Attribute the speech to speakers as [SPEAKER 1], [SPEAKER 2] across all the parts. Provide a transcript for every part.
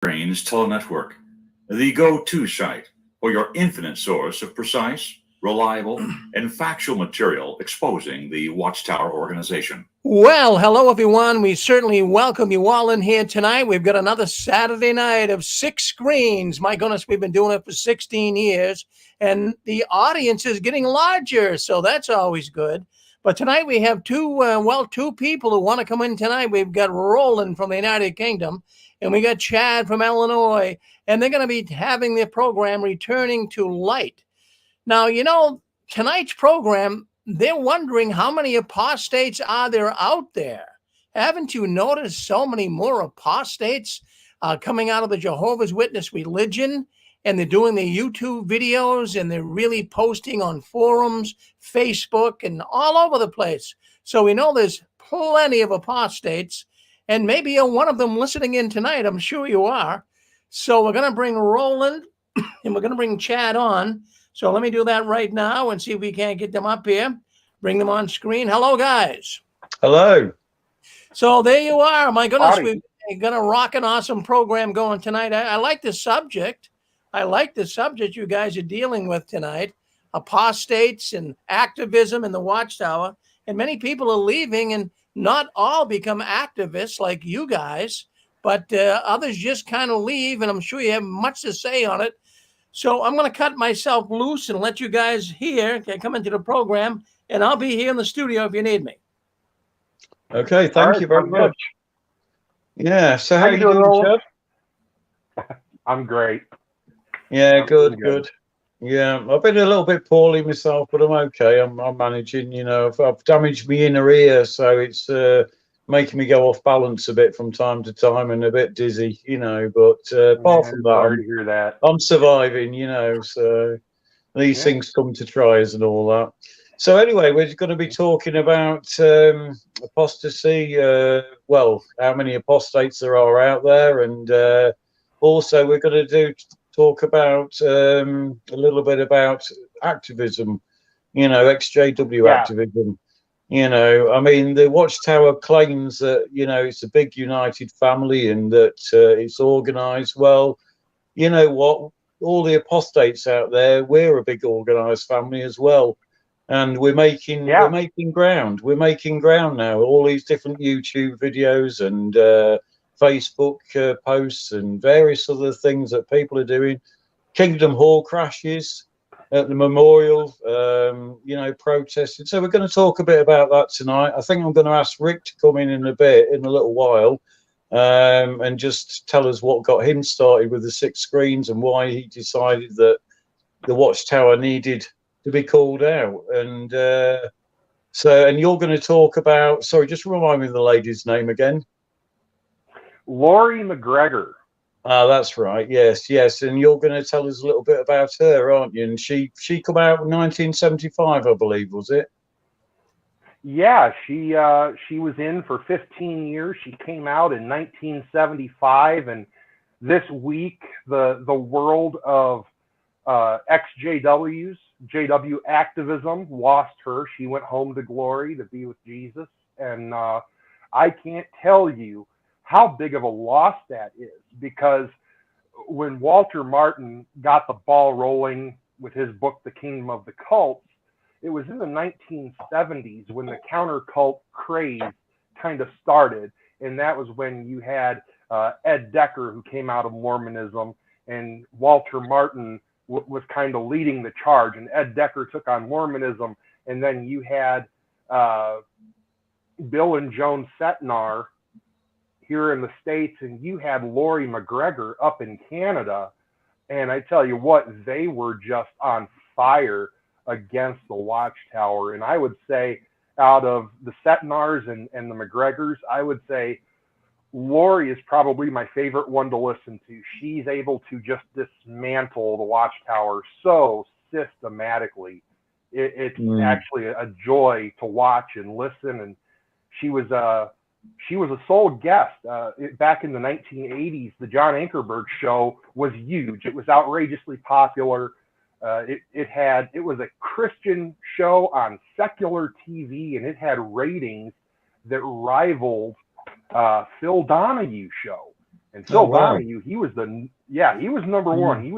[SPEAKER 1] Brains Telenetwork, the go-to site for your infinite source of precise, reliable, and factual material exposing the Watchtower organization.
[SPEAKER 2] Well, hello, everyone. We certainly welcome you all in here tonight. We've got another Saturday night of 6 screens. My goodness, we've been doing it for 16 years, and the audience is getting larger, so that's always good. But tonight we have two people who want to come in tonight. We've got Roland from the United Kingdom, and we got Chad from Illinois, and they're going to be having their program Returning to Light. Now, tonight's program, they're wondering how many apostates are there out there. Haven't you noticed so many more apostates coming out of the Jehovah's Witness religion? And they're doing their YouTube videos and they're really posting on forums, Facebook, and all over the place. So we know there's plenty of apostates. And maybe you're one of them listening in tonight. I'm sure you are. So we're going to bring Roland and we're going to bring Chad on. So let me do that right now and see if we can't get them up here. Bring them on screen. Hello, guys.
[SPEAKER 3] Hello.
[SPEAKER 2] So there you are. My goodness, we've got a rockin' awesome program going tonight. I like the subject. I like the subject you guys are dealing with tonight. Apostates and activism in the Watchtower. And many people are leaving and not all become activists like you guys, but others just kind of leave. And I'm sure you have much to say on it. So I'm going to cut myself loose and let you guys here come into the program, and I'll be here in the studio if you need me.
[SPEAKER 3] Okay, thank you very much. Yeah, so how you doing, Chad?
[SPEAKER 4] I'm great.
[SPEAKER 3] Yeah, good. Yeah, I've been a little bit poorly myself, but I'm okay. I'm managing, I've damaged my inner ear, so it's making me go off balance a bit from time to time and a bit dizzy, but apart from that, I'm surviving, so these things come to try us and all that. So anyway, we're going to be talking about apostasy, how many apostates there are out there, and also we're going to talk about a little bit about activism, XJW activism. The Watchtower claims that, it's a big united family and that it's organized. Well, you know what? All the apostates out there, we're a big organized family as well. And we're making ground. We're making ground now. All these different YouTube videos and Facebook posts and various other things that people are doing. Kingdom Hall crashes at the memorial, protesting. So we're going to talk a bit about that tonight. I think I'm going to ask Rick to come in a little while, and just tell us what got him started with the 6 screens and why he decided that the Watchtower needed to be called out. And and you're going to talk about, sorry, just remind me of the lady's name again.
[SPEAKER 4] Laurie McGregor.
[SPEAKER 3] That's right. Yes. And you're going to tell us a little bit about her, aren't you? And she come out in 1975, I believe, was it?
[SPEAKER 4] Yeah, she was in for 15 years. She came out in 1975, and this week the world of XJWs, JW activism, lost her. She went home to glory to be with Jesus, and I can't tell you how big of a loss that is, because when Walter Martin got the ball rolling with his book, The Kingdom of the Cults, it was in the 1970s when the counter-cult craze kind of started, and that was when you had Ed Decker, who came out of Mormonism, and Walter Martin was kind of leading the charge, and Ed Decker took on Mormonism, and then you had Bill and Joan Setnar here in the States, and you had Laurie McGregor up in Canada, and I tell you what, they were just on fire against the Watchtower. And I would say out of the Setnars and the McGregors, I would say Laurie is probably my favorite one to listen to. She's able to just dismantle the Watchtower so systematically. It's actually a joy to watch and listen. And she was a sole guest back in the 1980s. The John Ankerberg show was huge. It was outrageously popular. It was a Christian show on secular TV, and it had ratings that rivaled Phil Donahue's show. And Phil
[SPEAKER 3] wow.
[SPEAKER 4] Donahue, he was number one. He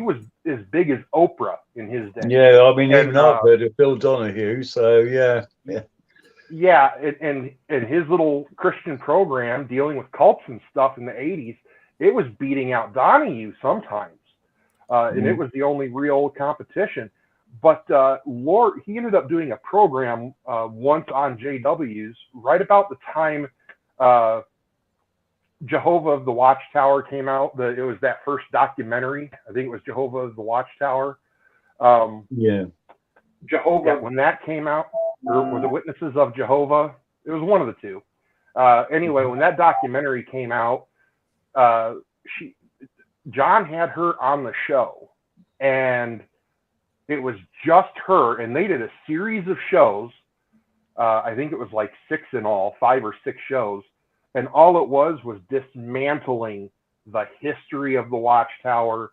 [SPEAKER 4] was as big as Oprah in his day.
[SPEAKER 3] Yeah, I mean, even
[SPEAKER 4] And,
[SPEAKER 3] I've heard of Phil Donahue, so yeah.
[SPEAKER 4] Yeah, and his little Christian program dealing with cults and stuff in the 80s, it was beating out Donahue sometimes. And it was the only real competition. But Laurie, he ended up doing a program once on JW's right about the time Jehovah of the Watchtower came out. It was that first documentary. I think it was Jehovah of the Watchtower.
[SPEAKER 3] Yeah.
[SPEAKER 4] Jehovah, when that came out, or the Witnesses of Jehovah, it was one of the two. Anyway, when that documentary came out, John had her on the show, and it was just her, and they did a series of shows. I think it was like 6 in all, 5 or 6 shows. And all it was dismantling the history of the Watchtower,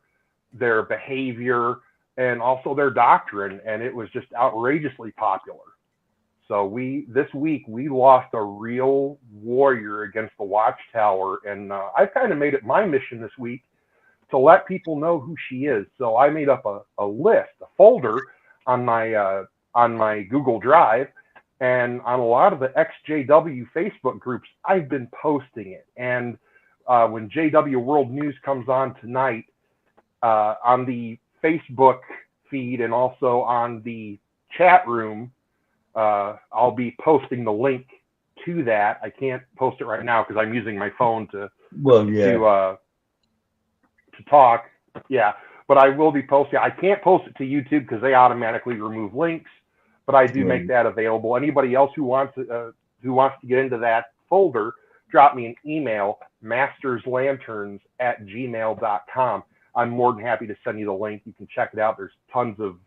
[SPEAKER 4] their behavior, and also their doctrine. And it was just outrageously popular. So this week we lost a real warrior against the Watchtower. And I've kind of made it my mission this week to let people know who she is. So I made up a list, a folder on my Google Drive. And on a lot of the XJW Facebook groups, I've been posting it. And when JW World News comes on tonight, on the Facebook feed and also on the chat room, I'll be posting the link to that. I can't post it right now because I'm using my phone to talk. Yeah, but I will be posting. I can't post it to YouTube because they automatically remove links. But I do make that available. Anybody else who wants to get into that folder, drop me an email, masterslanterns@gmail.com. I'm more than happy to send you the link. You can check it out. There's tons of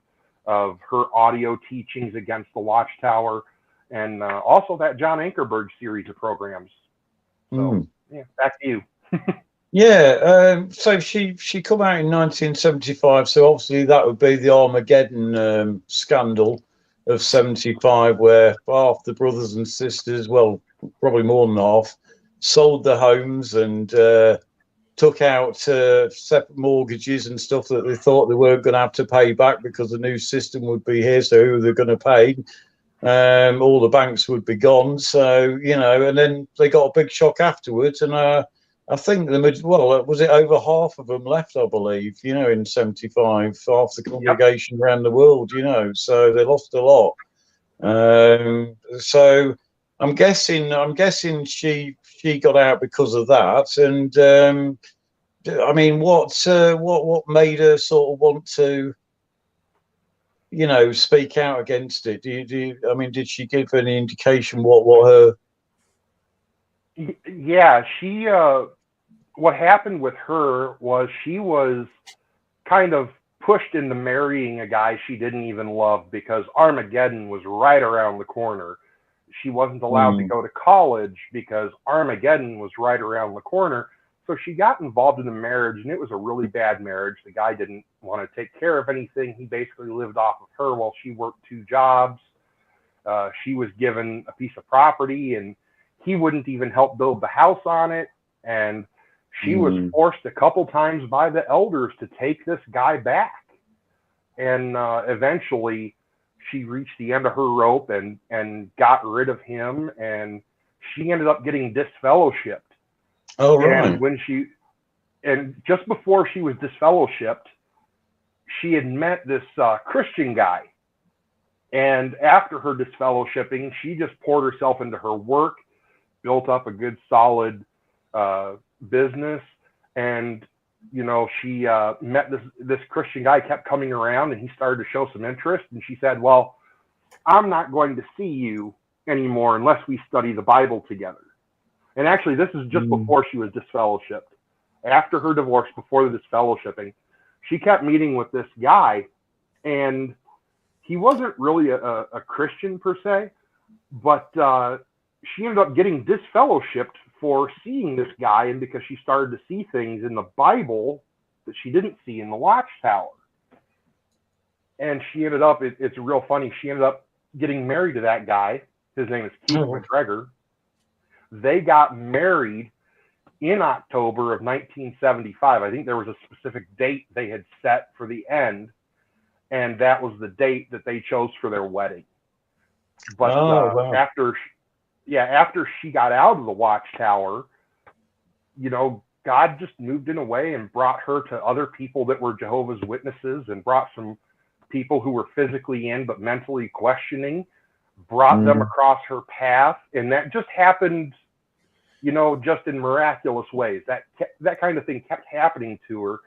[SPEAKER 4] her audio teachings against the Watchtower, and also that John Ankerberg series of programs. So yeah, back to you.
[SPEAKER 3] Yeah, so she come out in 1975, so obviously that would be the Armageddon scandal of 75, where half the brothers and sisters, well, probably more than half, sold their homes and took out separate mortgages and stuff that they thought they weren't going to have to pay back because the new system would be here, so who they're going to pay. All the banks would be gone, so, and then they got a big shock afterwards, and I think was it over half of them left, I believe, in 75, half the congregation around the world, so they lost a lot. So I'm guessing she got out because of that. And I mean, what made her sort of want to, speak out against it? I mean, did she give any indication what her?
[SPEAKER 4] Yeah, what happened with her was she was kind of pushed into marrying a guy she didn't even love because Armageddon was right around the corner. She wasn't allowed to go to college because Armageddon was right around the corner. So she got involved in a marriage, and it was a really bad marriage. The guy didn't want to take care of anything. He basically lived off of her while she worked 2 jobs. She was given a piece of property, and he wouldn't even help build the house on it. And she was forced a couple times by the elders to take this guy back. And eventually she reached the end of her rope and got rid of him. And she ended up getting disfellowshipped.
[SPEAKER 3] Oh, right.
[SPEAKER 4] And just before she was disfellowshipped, she had met this Christian guy. And after her disfellowshipping, she just poured herself into her work, built up a good solid business, and she met this Christian guy, kept coming around, and he started to show some interest, and she said, well, I'm not going to see you anymore unless we study the Bible together. And actually, this is just before she was disfellowshipped. After her divorce, before the disfellowshipping, she kept meeting with this guy, and he wasn't really a Christian per se, but she ended up getting disfellowshipped for seeing this guy, and because she started to see things in the Bible that she didn't see in the Watchtower. And she ended up, it's real funny, she ended up getting married to that guy. His name is Keith McGregor. They got married in October of 1975. I think there was a specific date they had set for the end, and that was the date that they chose for their wedding. But
[SPEAKER 3] wow.
[SPEAKER 4] after she got out of the Watchtower, you know, God just moved in a way and brought her to other people that were Jehovah's Witnesses, and brought some people who were physically in but mentally questioning, brought them across her path. And that just happened, you know, just in miraculous ways. That kind of thing kept happening to her.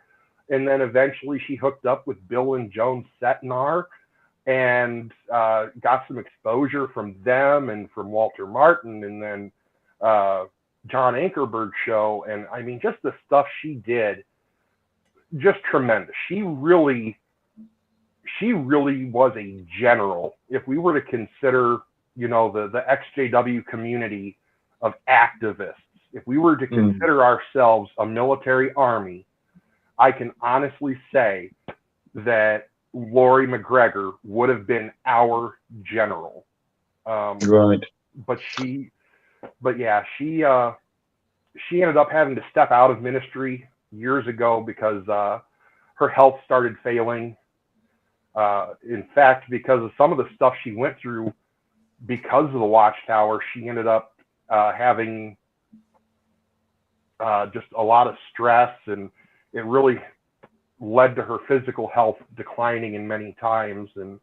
[SPEAKER 4] And then eventually she hooked up with Bill and Joan Setnar, and got some exposure from them and from Walter Martin, and then John Ankerberg's show. And I mean, just the stuff she did, just tremendous. She really was a general. If we were to consider, you know, the XJW community of activists, if we were to consider ourselves a military army, I can honestly say that Laurie McGregor would have been our general.
[SPEAKER 3] Right.
[SPEAKER 4] But she ended up having to step out of ministry years ago because her health started failing. In fact, because of some of the stuff she went through because of the Watchtower, she ended up having just a lot of stress, and it really led to her physical health declining in many times. And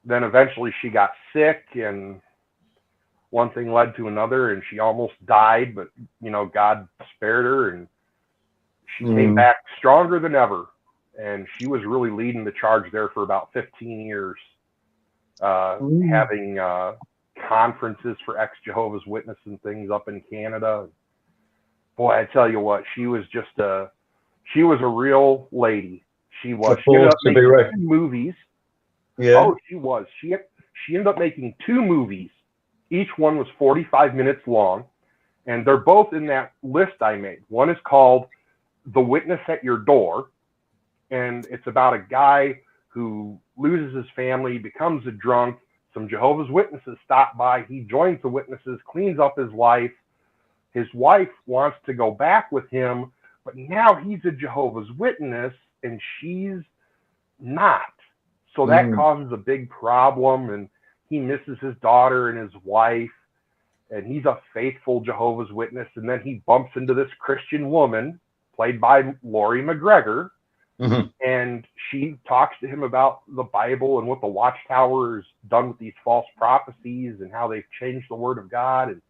[SPEAKER 4] then eventually she got sick, and one thing led to another, and she almost died, but you know, God spared her, and she came back stronger than ever. And she was really leading the charge there for about 15 years, having conferences for ex-Jehovah's Witnesses and things up in Canada. Boy, I tell you what, she was a real lady. She ended up making 2 movies.
[SPEAKER 3] Yeah.
[SPEAKER 4] Oh, she was. She ended up making 2 movies. Each one was 45 minutes long, and they're both in that list I made. One is called The Witness at Your Door, and it's about a guy who loses his family, becomes a drunk. Some Jehovah's Witnesses stop by. He joins the witnesses, cleans up his life. His wife wants to go back with him, but now he's a Jehovah's Witness and she's not. So that causes a big problem, and he misses his daughter and his wife, and he's a faithful Jehovah's Witness. And then he bumps into this Christian woman played by Laurie McGregor, and she talks to him about the Bible and what the Watchtower has done with these false prophecies and how they've changed the Word of God. And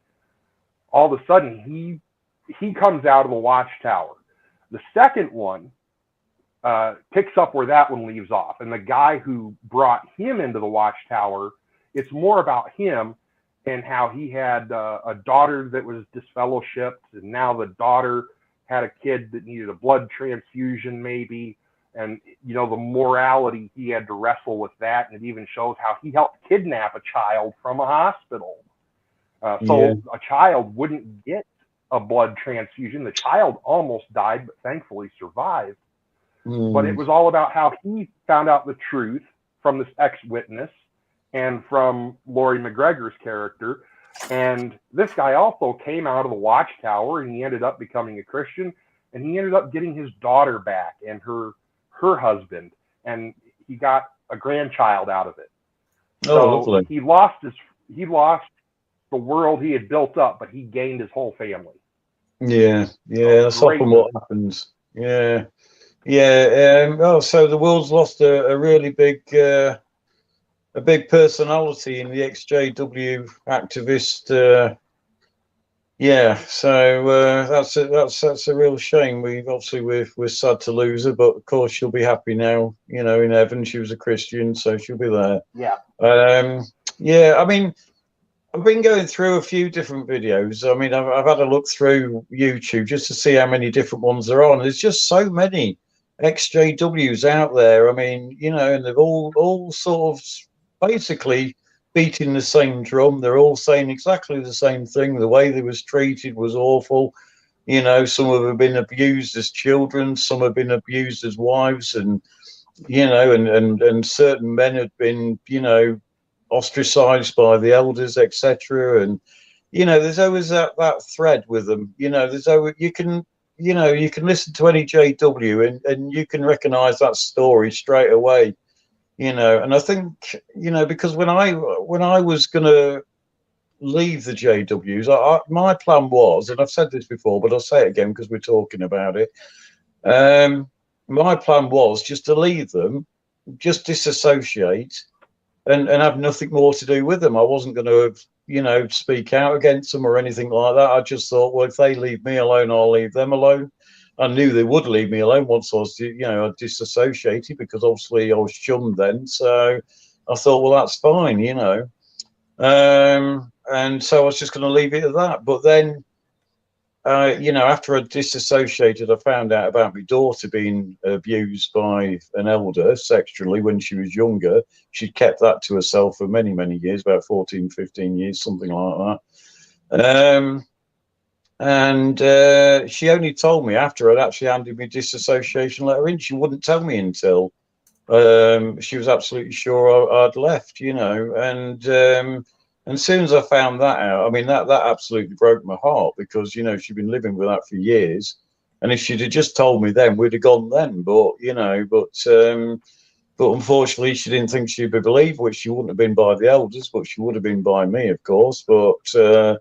[SPEAKER 4] all of a sudden he comes out of the Watchtower. The second one picks up where that one leaves off, and the guy who brought him into the Watchtower, it's more about him and how he had a daughter that was disfellowshipped, and now the daughter had a kid that needed a blood transfusion maybe, and you know, the morality he had to wrestle with that. And it even shows how he helped kidnap a child from a hospital, so a child wouldn't get a blood transfusion. The child almost died, but thankfully survived. But it was all about how he found out the truth from this ex-witness and from Laurie McGregor's character. And this guy also came out of the Watchtower, and he ended up becoming a Christian, and he ended up getting his daughter back and her husband, and he got a grandchild out of it. So
[SPEAKER 3] lovely.
[SPEAKER 4] he lost the world he had built up, but he gained his whole family.
[SPEAKER 3] Yeah, that's often what happens. Yeah. So the world's lost a really big personality in the XJW activist. So that's a real shame. We're sad to lose her, but of course she'll be happy now. You know, in heaven, she was a Christian, so she'll be there.
[SPEAKER 4] Yeah.
[SPEAKER 3] I mean, I've been going through a few different videos. I mean, I've had a look through YouTube just to see how many different ones there are. And there's just so many XJWs out there. I mean, you know, and they've all sort of basically beating the same drum. They're all saying exactly the same thing. The way they was treated was awful. You know, some have been abused as children, some have been abused as wives, and you know, and certain men had been, you know, ostracized by the elders, etc. And you know, there's always that thread with them. You know, there's always, you can listen to any JW and you can recognize that story straight away. You know, and I think, you know, because when I was gonna leave the JWs, my plan was, and I've said this before, but I'll say it again because we're talking about it. My plan was just to leave them, just disassociate, and have nothing more to do with them. I wasn't going to, you know, speak out against them or anything like that. I just thought, well, if they leave me alone, I'll leave them alone. I knew they would leave me alone once I was, you know, disassociated, because obviously I was shunned then. So I thought, well, that's fine, you know. And so I was just going to leave it at that. But then, you know, after I disassociated, I found out about my daughter being abused by an elder sexually when she was younger. She'd kept that to herself for many, many years, about 14, 15 years, something like that. And she only told me after I'd actually handed me disassociation letter in. She wouldn't tell me until she was absolutely sure I'd left, you know. And as soon as I found that out, I mean, that absolutely broke my heart, because, you know, she'd been living with that for years. And if she'd have just told me then, we'd have gone then. But, you know, but unfortunately, she didn't think she'd be believed, which she wouldn't have been by the elders, but she would have been by me, of course. But,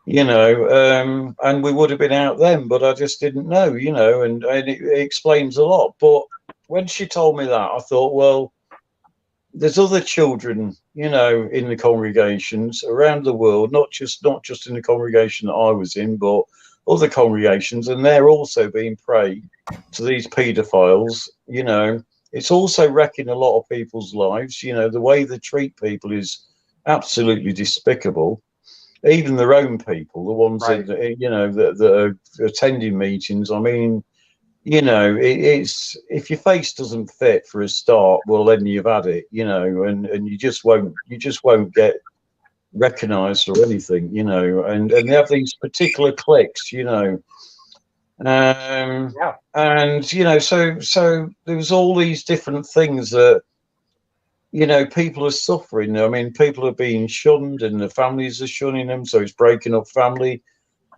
[SPEAKER 3] you know, and we would have been out then, but I just didn't know, you know, and it explains a lot. But when she told me that, I thought, well, there's other children, you know, in the congregations around the world, not just in the congregation that I was in, but other congregations, and they're also being prey to these paedophiles. You know, it's also wrecking a lot of people's lives. You know, the way they treat people is absolutely despicable. Even their own people, the ones
[SPEAKER 4] Right.
[SPEAKER 3] that, you know, that are attending meetings. I mean, you know, it's, if your face doesn't fit for a start, well, then you've had it, you know, and you just won't get recognized or anything, you know. And they have these particular cliques, you know.
[SPEAKER 4] Yeah.
[SPEAKER 3] And you know, so there was all these different things that, you know, people are suffering. I mean, people are being shunned and the families are shunning them, so it's breaking up family.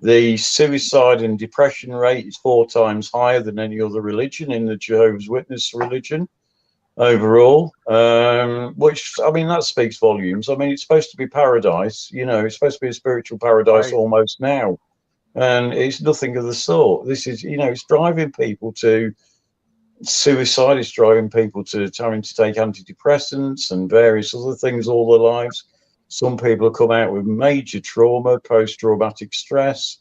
[SPEAKER 3] The suicide and depression rate is 4 times higher than any other religion in the Jehovah's Witness religion overall, which, I mean, that speaks volumes. I mean, it's supposed to be paradise, you know, it's supposed to be a spiritual paradise almost now, and it's nothing of the sort. This is, you know, it's driving people to suicide, it's driving people to having to take antidepressants and various other things all their lives. Some people come out with major trauma, post-traumatic stress.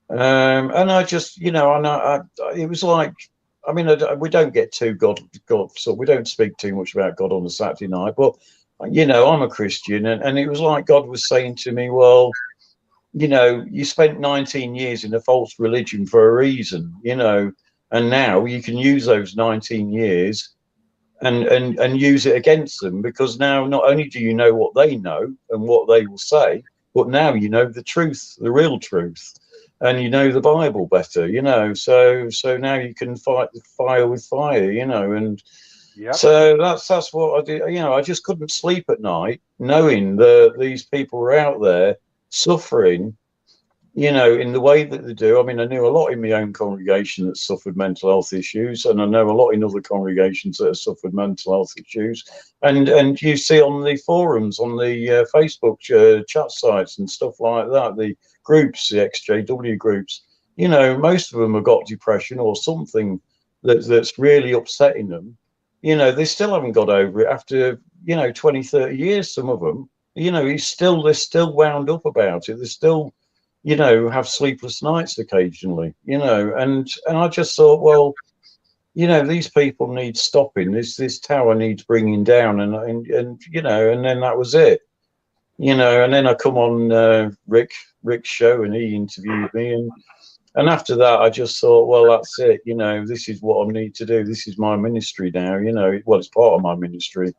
[SPEAKER 3] And I just, you know, and it was like, I mean, we don't get too God, so we don't speak too much about God on a Saturday night, but, you know, I'm a Christian, and it was like God was saying to me, well, you know, you spent 19 years in a false religion for a reason, you know, and now you can use those 19 years and use it against them, because now not only do you know what they know and what they will say, but now you know the truth, the real truth, and you know the Bible better, you know. So now you can fight the fire with fire, you know. And
[SPEAKER 4] Yep.
[SPEAKER 3] so that's what I did. You know, I just couldn't sleep at night knowing that these people were out there suffering, you know, in the way that they do. I mean, I knew a lot in my own congregation that suffered mental health issues, and I know a lot in other congregations that have suffered mental health issues. And you see on the forums, on the Facebook chat sites and stuff like that, the groups, the XJW groups, you know, most of them have got depression or something that's really upsetting them. You know, they still haven't got over it after, you know, 20, 30 years, some of them. You know, they're still wound up about it. They're still, you know, have sleepless nights occasionally, you know. And I just thought, well, you know, these people need stopping. This tower needs bringing down, and you know, and then that was it, you know. And then I come on Rick's show, and he interviewed me, and after that, I just thought, well, that's it, you know. This is what I need to do. This is my ministry now, you know. Well, it's part of my ministry.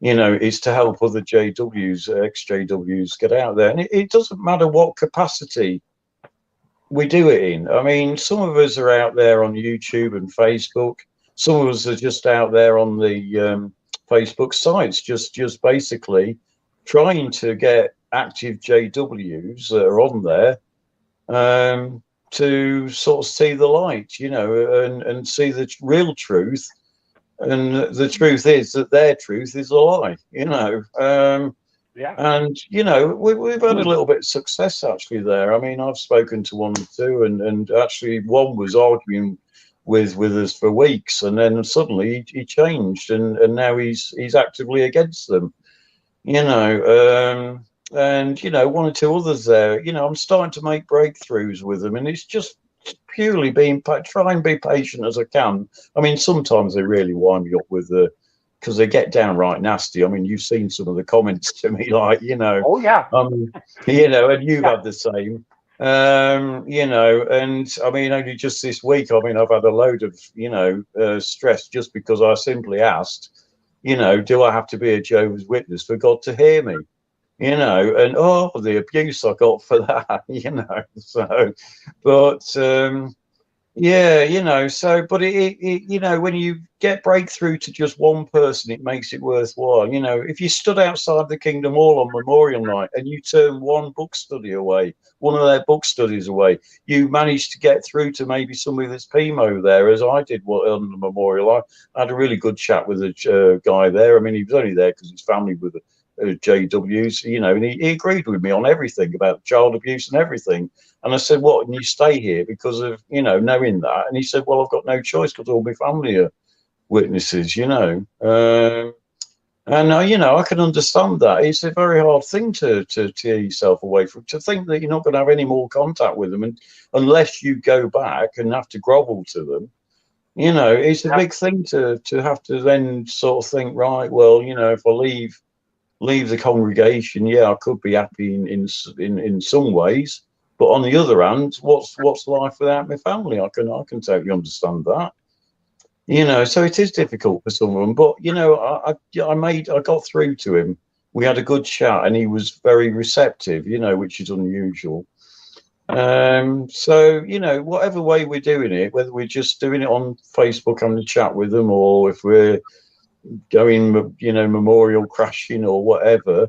[SPEAKER 3] You know, it's to help other JWs, ex-JWs get out there. And it doesn't matter what capacity we do it in. I mean, some of us are out there on YouTube and Facebook. Some of us are just out there on the Facebook sites, just basically trying to get active JWs that are on there to sort of see the light, you know, and see the real truth. And the truth is that their truth is a lie, you know.
[SPEAKER 4] Yeah.
[SPEAKER 3] And, you know, we've had a little bit of success actually there. I mean, I've spoken to one or two, and actually one was arguing with us for weeks, and then suddenly he changed, and now he's actively against them, you know. And, you know, one or two others there, you know, I'm starting to make breakthroughs with them, and it's just purely try and be patient as I can. I mean, sometimes they really wind me up with because they get downright nasty. I mean, you've seen some of the comments to me, like, you know,
[SPEAKER 4] Oh yeah.
[SPEAKER 3] you know, and you've had the same, you know, and I mean, only just this week, I mean, I've had a load of, you know, stress just because I simply asked, you know, do I have to be a Jehovah's Witness for God to hear me? You know, and oh, the abuse I got for that, you know. So, but yeah, you know, so, but it, you know, when you get breakthrough to just one person, it makes it worthwhile. You know, if you stood outside the Kingdom Hall on Memorial Night and you turn one book study away, one of their book studies away, you managed to get through to maybe somebody that's PMO there, as I did on the Memorial. I had a really good chat with a guy there. I mean, he was only there because his family were JWs, you know, and he agreed with me on everything about child abuse and everything. And I said, what, and you stay here because of, you know, knowing that? And he said, well, I've got no choice because all my family are witnesses, you know. And, you know, I can understand that. It's a very hard thing to tear yourself away from, to think that you're not going to have any more contact with them, and unless you go back and have to grovel to them. You know, it's a big thing to have to then sort of think, right, well, you know, if I leave the congregation, yeah, I could be happy in some ways, but on the other hand, what's life without my family? I can totally understand that, you know. So it is difficult for some of them, but you know, I got through to him. We had a good chat, and he was very receptive, you know, which is unusual. So you know, whatever way we're doing it, whether we're just doing it on Facebook having a chat with them, or if we're going, you know, memorial crashing or whatever,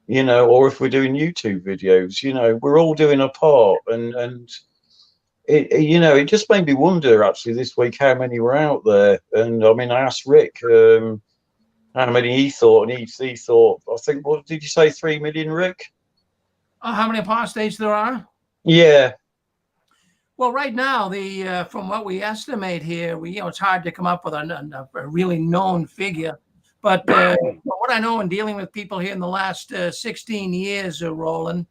[SPEAKER 3] you know, or if we're doing YouTube videos, you know, we're all doing a part. And it, you know, it just made me wonder actually this week how many were out there. And I mean, I asked Rick how many he thought, and he thought, I think, what did you say, 3 million, Rick?
[SPEAKER 2] How many apostates there are?
[SPEAKER 3] Yeah.
[SPEAKER 2] Well, right now, from what we estimate here, you know, it's hard to come up with a really known figure. But what I know in dealing with people here in the last 16 years, Roland,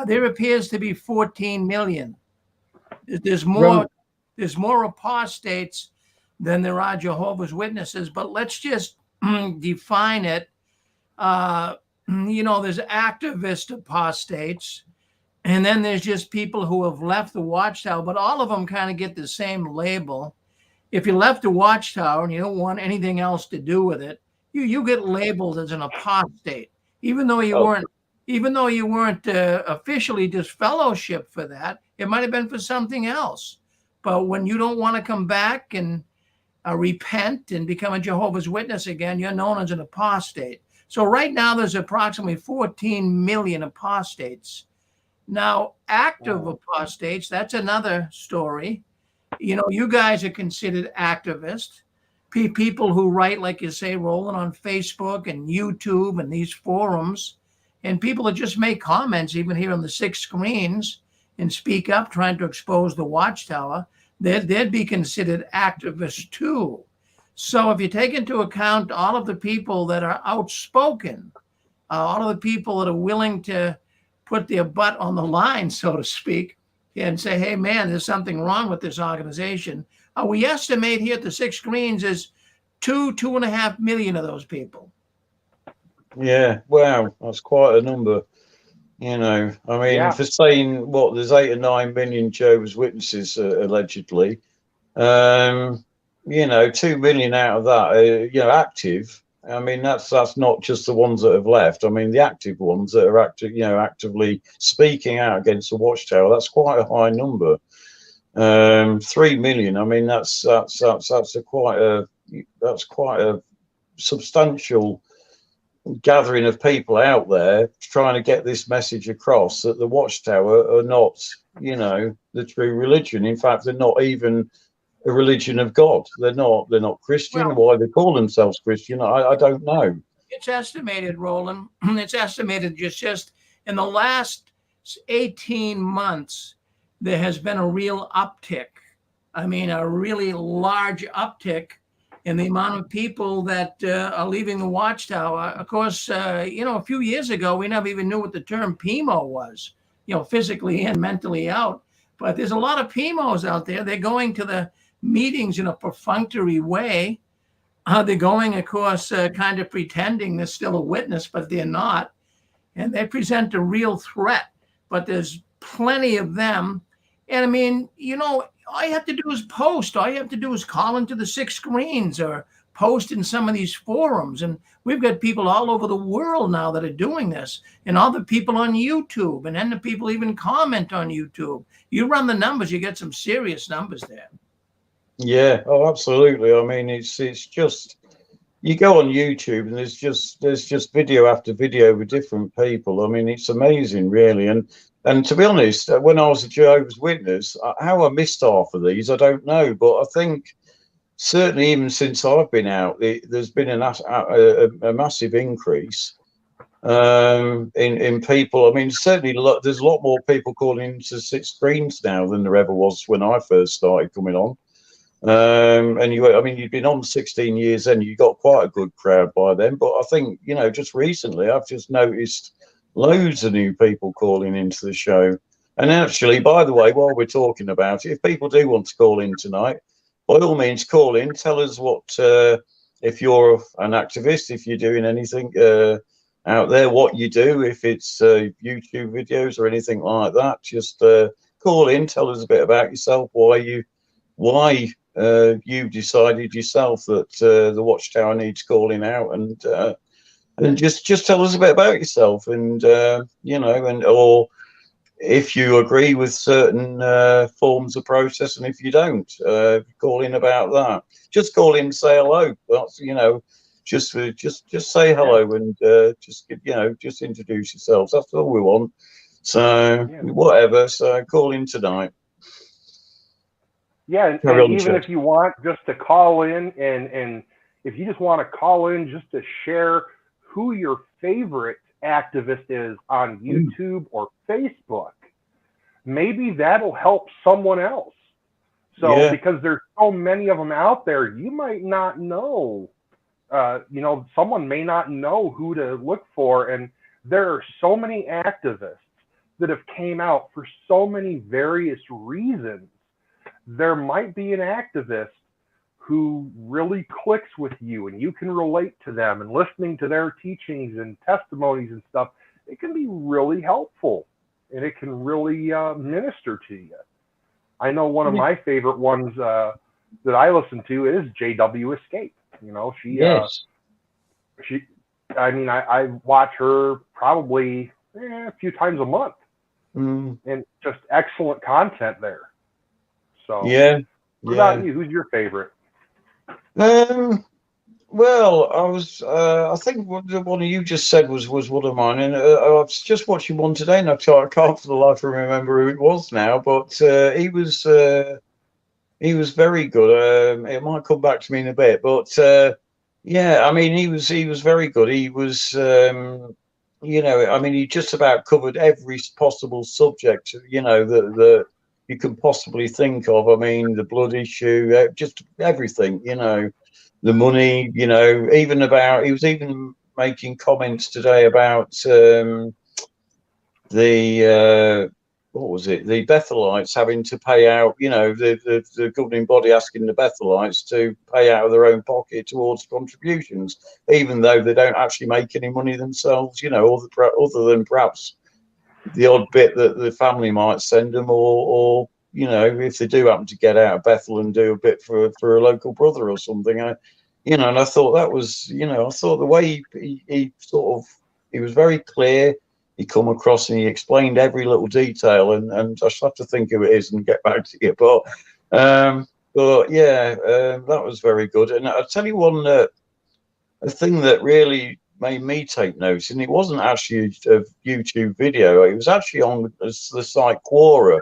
[SPEAKER 2] there appears to be 14 million. There's more apostates than there are Jehovah's Witnesses. But let's just define it. You know, there's activist apostates. And then there's just people who have left the Watchtower, but all of them kind of get the same label. If you left the Watchtower and you don't want anything else to do with it, you get labeled as an apostate, even though you weren't officially disfellowshipped for that. It might have been for something else. But when you don't want to come back and repent and become a Jehovah's Witness again, you're known as an apostate. So right now there's approximately 14 million apostates. Now, active apostates, that's another story. You know, you guys are considered activists, people who write, like you say, Roland, on Facebook and YouTube and these forums, and people that just make comments, even here on the 6 screens, and speak up, trying to expose the Watchtower. They'd be considered activists too. So if you take into account all of the people that are outspoken, all of the people that are willing to put their butt on the line, so to speak, and say, hey, man, there's something wrong with this organization. We estimate here at the 6 screens is 2.5 million of those people.
[SPEAKER 3] Yeah, wow, that's quite a number. You know, I mean, for saying what, there's 8 or 9 million Jehovah's Witnesses allegedly. You know, 2 million out of that, you know, active. I mean, that's not just the ones that have left. I mean, the active ones that are actively speaking out against the Watchtower. That's quite a high number. 3 million. I mean, that's quite a substantial gathering of people out there trying to get this message across that the Watchtower are not, you know, the true religion. In fact, they're not even a religion of God. They're not Christian.
[SPEAKER 2] Well,
[SPEAKER 3] Why they call themselves Christian, I don't know.
[SPEAKER 2] it's estimated, Roland. It's estimated just in the last 18 months, there has been a real uptick. I mean, a really large uptick in the amount of people that are leaving the Watchtower. Of course, you know, a few years ago, we never even knew what the term PMO was, you know, physically and mentally out. But there's a lot of PMOs out there. They're going to the meetings in a perfunctory way. They're going, of course, kind of pretending they're still a witness, but they're not. And they present a real threat. But there's plenty of them. And I mean, you know, all you have to do is post. All you have to do is call into the 6 Screens or post in some of these forums. And we've got people all over the world now that are doing this, and all the people on YouTube, and then the people even comment on YouTube. You run the numbers, you get some serious numbers there.
[SPEAKER 3] Yeah, oh, absolutely. I mean, it's just, you go on YouTube and there's just video after video with different people. I mean, it's amazing, really. And to be honest, when I was a Jehovah's Witness, how I missed half of these, I don't know. But I think certainly even since I've been out, there's been a massive increase in people. I mean, certainly there's a lot more people calling into 6 Screens now than there ever was when I first started coming on. And I mean, you've been on 16 years and you got quite a good crowd by then. But I think, you know, just recently I've just noticed loads of new people calling into the show. And actually, by the way, while we're talking about it, if people do want to call in tonight, by all means, call in. Tell us what, if you're an activist, if you're doing anything out there, what you do, if it's YouTube videos or anything like that. Just call in, tell us a bit about yourself, why you decided yourself that the Watchtower needs calling out, and just tell us a bit about yourself, and you know, and or if you agree with certain forms of protest, and if you don't, call in about that. Just call in and say hello. That's, you know, just say hello, and just, you know, just introduce yourselves. That's all we want. So whatever. So call in tonight.
[SPEAKER 4] Yeah, and even if you want just to call in, and if you just want to call in just to share who your favorite activist is on YouTube or Facebook, maybe that'll help someone else. So because there's so many of them out there, you might not know, you know, someone may not know who to look for. And there are so many activists that have came out for so many various reasons. There might be an activist who really clicks with you and you can relate to them, and listening to their teachings and testimonies and stuff, it can be really helpful and it can really minister to you. I know one of my favorite ones that I listen to is JW Escape. You know, I mean, I watch her probably a few times a month, and just excellent content there. So what about you? Who's your favorite?
[SPEAKER 3] Well, I think what the one you just said was one of mine, and I was just watching one today, and I can't for the life of me remember who it was now, but he was very good. It might come back to me in a bit, but yeah, I mean, he was very good. He was, you know, I mean, he just about covered every possible subject, you know, that you can possibly think of. I mean, the blood issue, just everything, you know, the money, you know, even about, he was even making comments today about the what was it, the Bethelites having to pay out, you know, the governing body asking the Bethelites to pay out of their own pocket towards contributions, even though they don't actually make any money themselves, you know, other than perhaps the odd bit that the family might send them, or you know, if they do happen to get out of Bethel and do a bit for a local brother or something, you know. And I thought that was, you know, I thought the way he sort of, he was very clear. He come across and he explained every little detail, and I just have to think who it is and get back to you. But yeah, that was very good. And I'll tell you one, a thing that really made me take notes, and it wasn't actually a YouTube video. It was actually on the site Quora,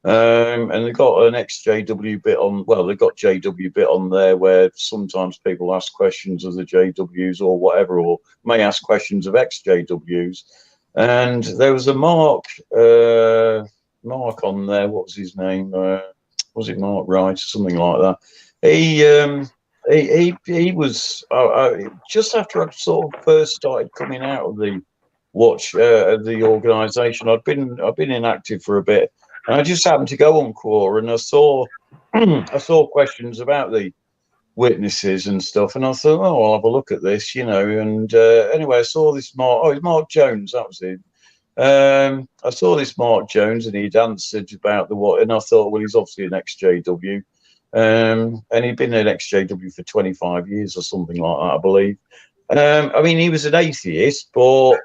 [SPEAKER 3] and they got an XJW bit on. Well, they got JW bit on there where sometimes people ask questions of the JWs or whatever, or may ask questions of XJWs. And there was a Mark on there. What was his name? Was it Mark Wright or something like that? He was just after I sort of first started coming out of the the organisation. I'd been inactive for a bit, and I just happened to go on Quora, and I saw I saw questions about the witnesses and stuff, and I thought, oh, I'll have a look at this, And anyway, I saw this Mark. Oh, it's Mark Jones. That was it. I saw this Mark Jones, and he'd answered about the what, and I thought, well, he's obviously an XJW. And he'd been an XJW for 25 years or something like that, I believe. I mean, he was an atheist, but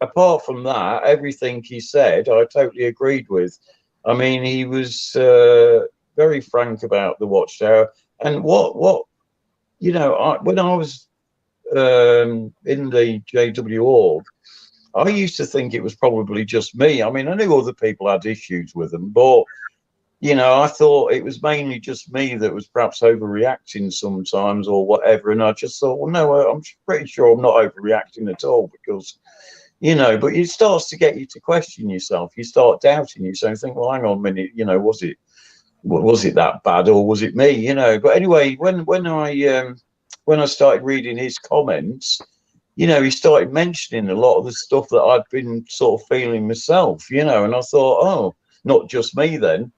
[SPEAKER 3] apart from that, everything he said, I totally agreed with. I mean, he was very frank about the Watchtower. And what when I was in the JW org, I used to think it was probably just me. I mean, I knew other people had issues with them, but I thought it was mainly just me that was perhaps overreacting sometimes or whatever. And I just thought, well, no, I'm pretty sure I'm not overreacting at all, because, but it starts to get you to question yourself. You start doubting yourself. You think, well, hang on a minute, was it that bad, or was it me? But anyway, when I started reading his comments, he started mentioning a lot of the stuff that I'd been sort of feeling myself, and I thought, oh, not just me then.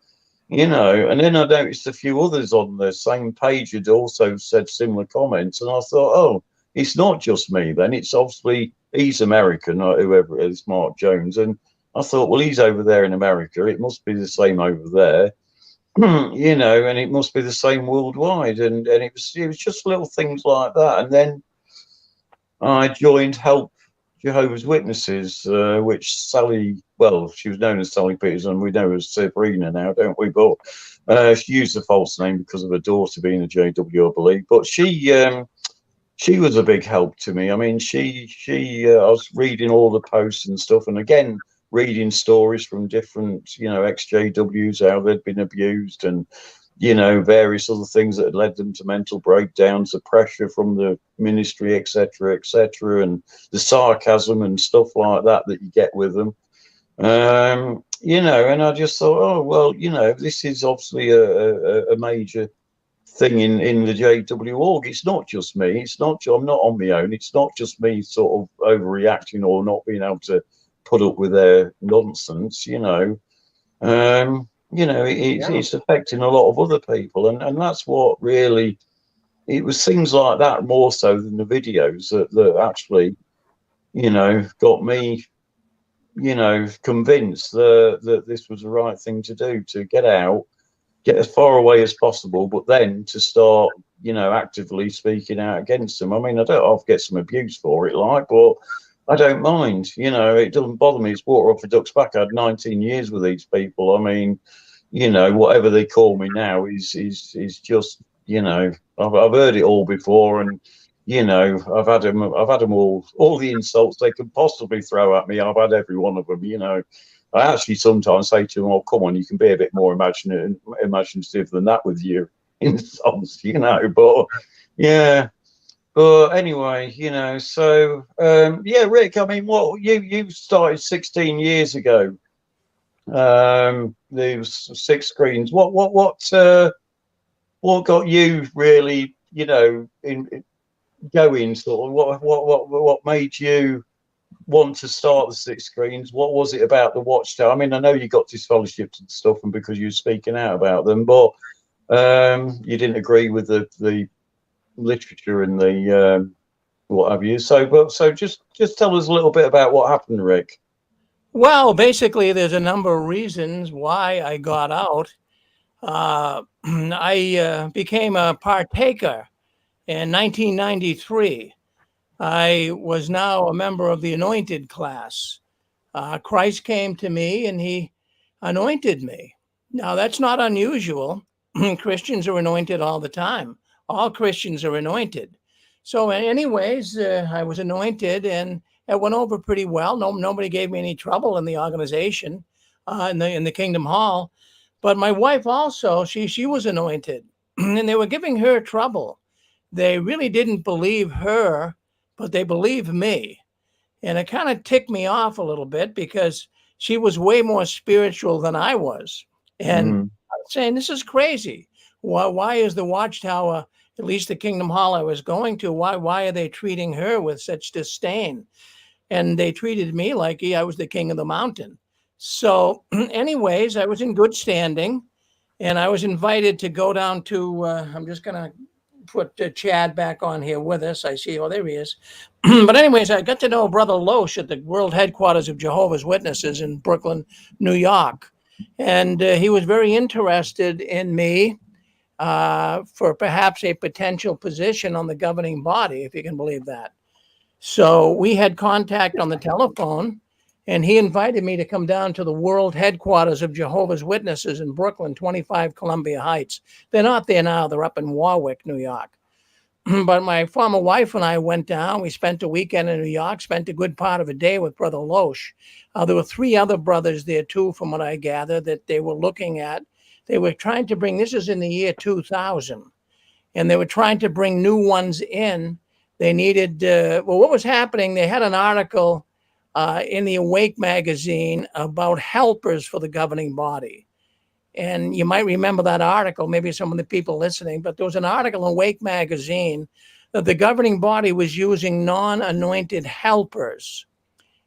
[SPEAKER 3] And then I noticed a few others on the same page had also said similar comments, and I thought, oh, it's not just me then. It's obviously he's American, or whoever it is, Mark Jones, and I thought, well, he's over there in America. It must be the same over there, and it must be the same worldwide. And it was just little things like that. And then I joined Help Jehovah's Witnesses, which Sally, well, she was known as Sally Peters, and we know her as Sabrina now, don't we? But she used a false name because of her daughter being a JW, I believe. But she was a big help to me. I mean, I was reading all the posts and stuff, and again, reading stories from different, ex-JWs, how they'd been abused, and various other things that had led them to mental breakdowns, the pressure from the ministry, etc., and the sarcasm and stuff like that you get with them. And I just thought, oh, well, this is obviously a major thing in the JW org. It's not just me. I'm not on my own. It's not just me sort of overreacting or not being able to put up with their nonsense, it's affecting a lot of other people, and that's what really, it was things like that more so than the videos that actually, got me, convinced that this was the right thing to do, to get out, get as far away as possible, but then to start, actively speaking out against them. I mean, I don't have to get some abuse for it, but I don't mind, it doesn't bother me. It's water off a duck's back. I had 19 years with these people. I mean, whatever they call me now is just, I've heard it all before, and I've had them all the insults they could possibly throw at me. I've had every one of them. I actually sometimes say to them, "Oh, come on, you can be a bit more imaginative than that with your insults," But yeah. But anyway, so Rick, I mean, what you started 16 years ago. There was 6 screens. What got you really, in going sort of what made you want to start the 6 screens? What was it about the Watchtower? I mean, I know you got disfellowshipped and stuff, and because you were speaking out about them, but you didn't agree with the literature and the what have you. So just tell us a little bit about what happened, Rick.
[SPEAKER 2] Well, basically, there's a number of reasons why I got out. I became a partaker in 1993. I was now a member of the anointed class. Christ came to me and he anointed me. Now, that's not unusual. Christians are anointed all the time. All Christians are anointed. So anyways, I was anointed and it went over pretty well. Nobody gave me any trouble in the organization, in the Kingdom Hall. But my wife also, she was anointed and they were giving her trouble. They really didn't believe her, but they believed me. And it kind of ticked me off a little bit because she was way more spiritual than I was. And I was saying, this is crazy. Why is the Watchtower, at least the Kingdom Hall I was going to, why are they treating her with such disdain? And they treated me like I was the king of the mountain. So anyways, I was in good standing and I was invited to go down to, I'm just going to put Chad back on here with us. I see, oh, there he is. But anyways, I got to know Brother Loesch at the world headquarters of Jehovah's Witnesses in Brooklyn, New York. And he was very interested in me for perhaps a potential position on the governing body, if you can believe that. So we had contact on the telephone, and he invited me to come down to the world headquarters of Jehovah's Witnesses in Brooklyn, 25 Columbia Heights. They're not there now. They're up in Warwick, New York. But my former wife and I went down. We spent a weekend in New York, spent a good part of a day with Brother Loesch. There were 3 other brothers there, too, from what I gather, that they were looking at. They were trying to bring, this is in the year 2000, and they were trying to bring new ones in. They needed, what was happening, they had an article in the Awake magazine about helpers for the governing body. And you might remember that article, maybe some of the people listening, but there was an article in Awake magazine that the governing body was using non-anointed helpers.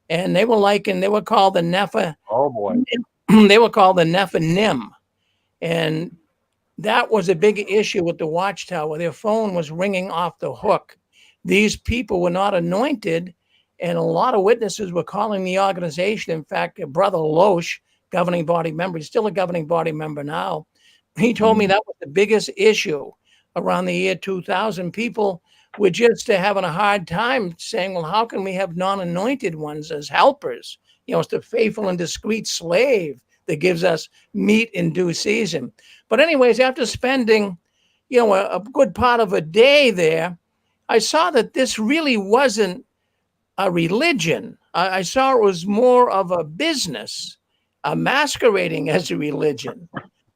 [SPEAKER 2] And they were called the Nepha.
[SPEAKER 4] Oh boy.
[SPEAKER 2] They were called the Nephinim. And that was a big issue with the Watchtower. Their phone was ringing off the hook. These people were not anointed, and a lot of witnesses were calling the organization. In fact, Brother Loesch, governing body member, he's still a governing body member now. He told me that was the biggest issue around the year 2000. People were just having a hard time saying, well, how can we have non-anointed ones as helpers? You know, it's the faithful and discreet slave that gives us meat in due season. But anyways, after spending, a good part of a day there, I saw that this really wasn't a religion. I saw it was more of a business, masquerading as a religion.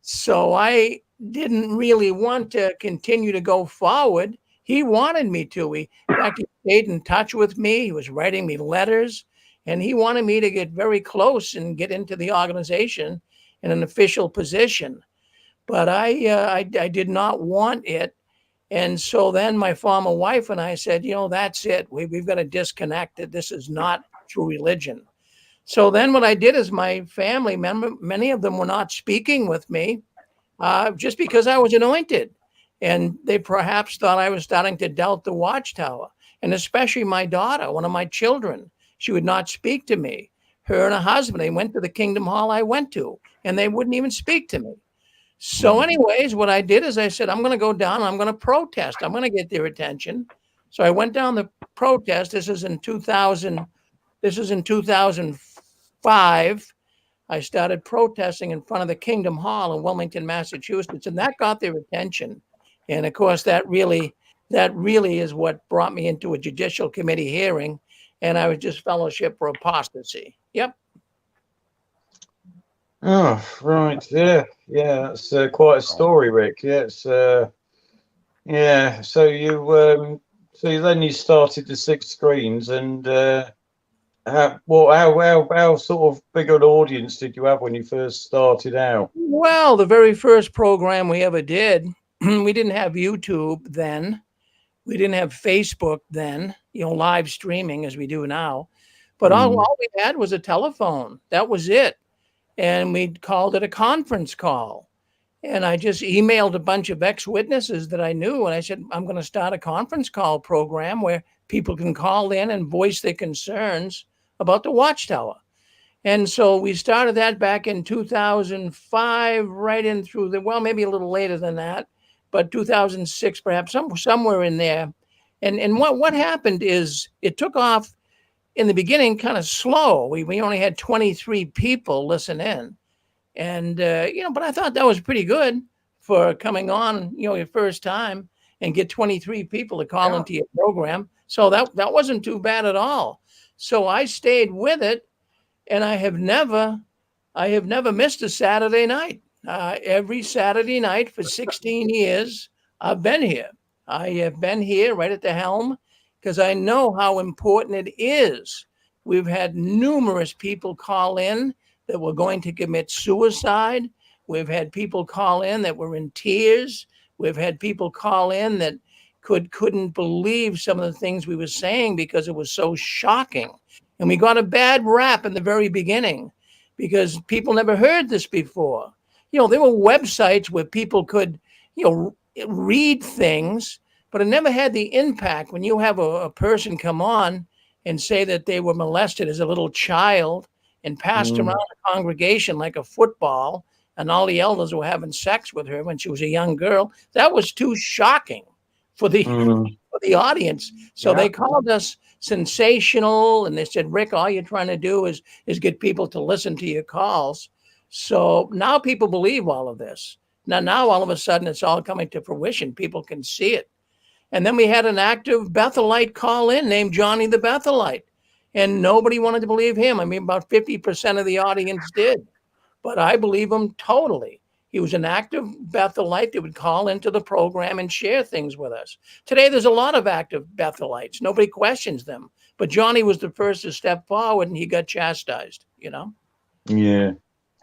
[SPEAKER 2] So I didn't really want to continue to go forward. He wanted me to. In fact, he stayed in touch with me. He was writing me letters, and he wanted me to get very close and get into the organization in an official position. But I did not want it. And so then my former wife and I said, that's it. We've got to disconnect it. This is not true religion. So then what I did is my family member, many of them were not speaking with me just because I was anointed. And they perhaps thought I was starting to doubt the Watchtower. And especially my daughter, one of my children, she would not speak to me. Her and her husband, they went to the Kingdom Hall I went to, and they wouldn't even speak to me. So anyways, what I did is I said, I'm going to go down, I'm going to protest. I'm going to get their attention. So I went down the protest. This is in 2005. I started protesting in front of the Kingdom Hall in Wilmington, Massachusetts, and that got their attention. And of course, that really is what brought me into a judicial committee hearing, and I was just fellowship for apostasy. Yep.
[SPEAKER 3] Oh, right. Yeah. That's quite a story, Rick. Yeah. It's yeah. So you started the 6 screens, and how sort of big an audience did you have when you first started out?
[SPEAKER 2] Well, the very first program we ever did, we didn't have YouTube then. We didn't have Facebook then, live streaming as we do now. But all we had was a telephone. That was it. And we called it a conference call. And I just emailed a bunch of ex-witnesses that I knew. And I said, I'm going to start a conference call program where people can call in and voice their concerns about the Watchtower. And so we started that back in 2005, right in through maybe a little later than that, but 2006, perhaps somewhere in there. And what happened is it took off in the beginning kind of slow. We only had 23 people listen in. And, but I thought that was pretty good for coming on, your first time. and get 23 people to call
[SPEAKER 4] Yeah.
[SPEAKER 2] into your program. So that wasn't too bad at all. So I stayed with it, and I have never missed a Saturday night. Every Saturday night for 16 years, I've been here. I have been here right at the helm because I know how important it is. We've had numerous people call in that were going to commit suicide. We've had people call in that were in tears. We've had people call in that couldn't believe some of the things we were saying because it was so shocking. And we got a bad rap in the very beginning because people never heard this before. There were websites where people could, read things, but it never had the impact when you have a person come on and say that they were molested as a little child and passed around the congregation like a football, and all the elders were having sex with her when she was a young girl. That was too shocking for the audience. So they called us sensational, and they said, Rick, all you're trying to do is get people to listen to your calls. So now people believe all of this. Now all of a sudden it's all coming to fruition. People can see it. And then we had an active Bethelite call in named Johnny the Bethelite, and nobody wanted to believe him. I mean, about 50% of the audience did, but I believe him totally. He was an active Bethelite that would call into the program and share things with us. Today, there's a lot of active Bethelites. Nobody questions them. But Johnny was the first to step forward, and he got chastised,
[SPEAKER 3] Yeah.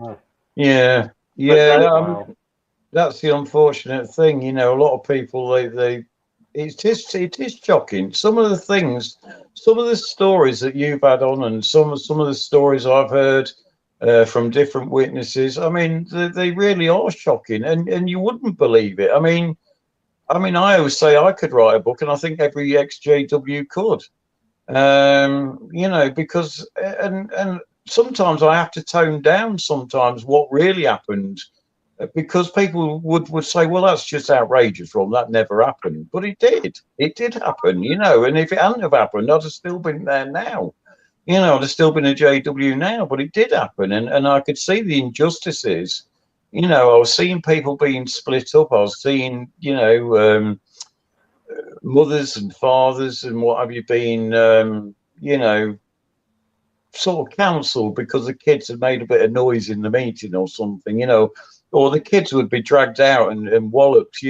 [SPEAKER 4] Oh.
[SPEAKER 3] Yeah. Yeah. That's the unfortunate thing. A lot of people, it is shocking. Some of the things, some of the stories that you've had on, and some of the stories I've heard from different witnesses. I mean, they really are shocking, and you wouldn't believe it. I mean, I always say I could write a book, and I think every ex-JW could. Because and sometimes I have to tone down sometimes what really happened, because people would say, well, that's just outrageous, Rob, that never happened. But it did happen, and if it hadn't have happened, I'd have still been there now. I'd have still been a JW now, but it did happen, and I could see the injustices. I was seeing people being split up. I was seeing, mothers and fathers and what have you being, sort of counselled because the kids had made a bit of noise in the meeting or something, or the kids would be dragged out and walloped,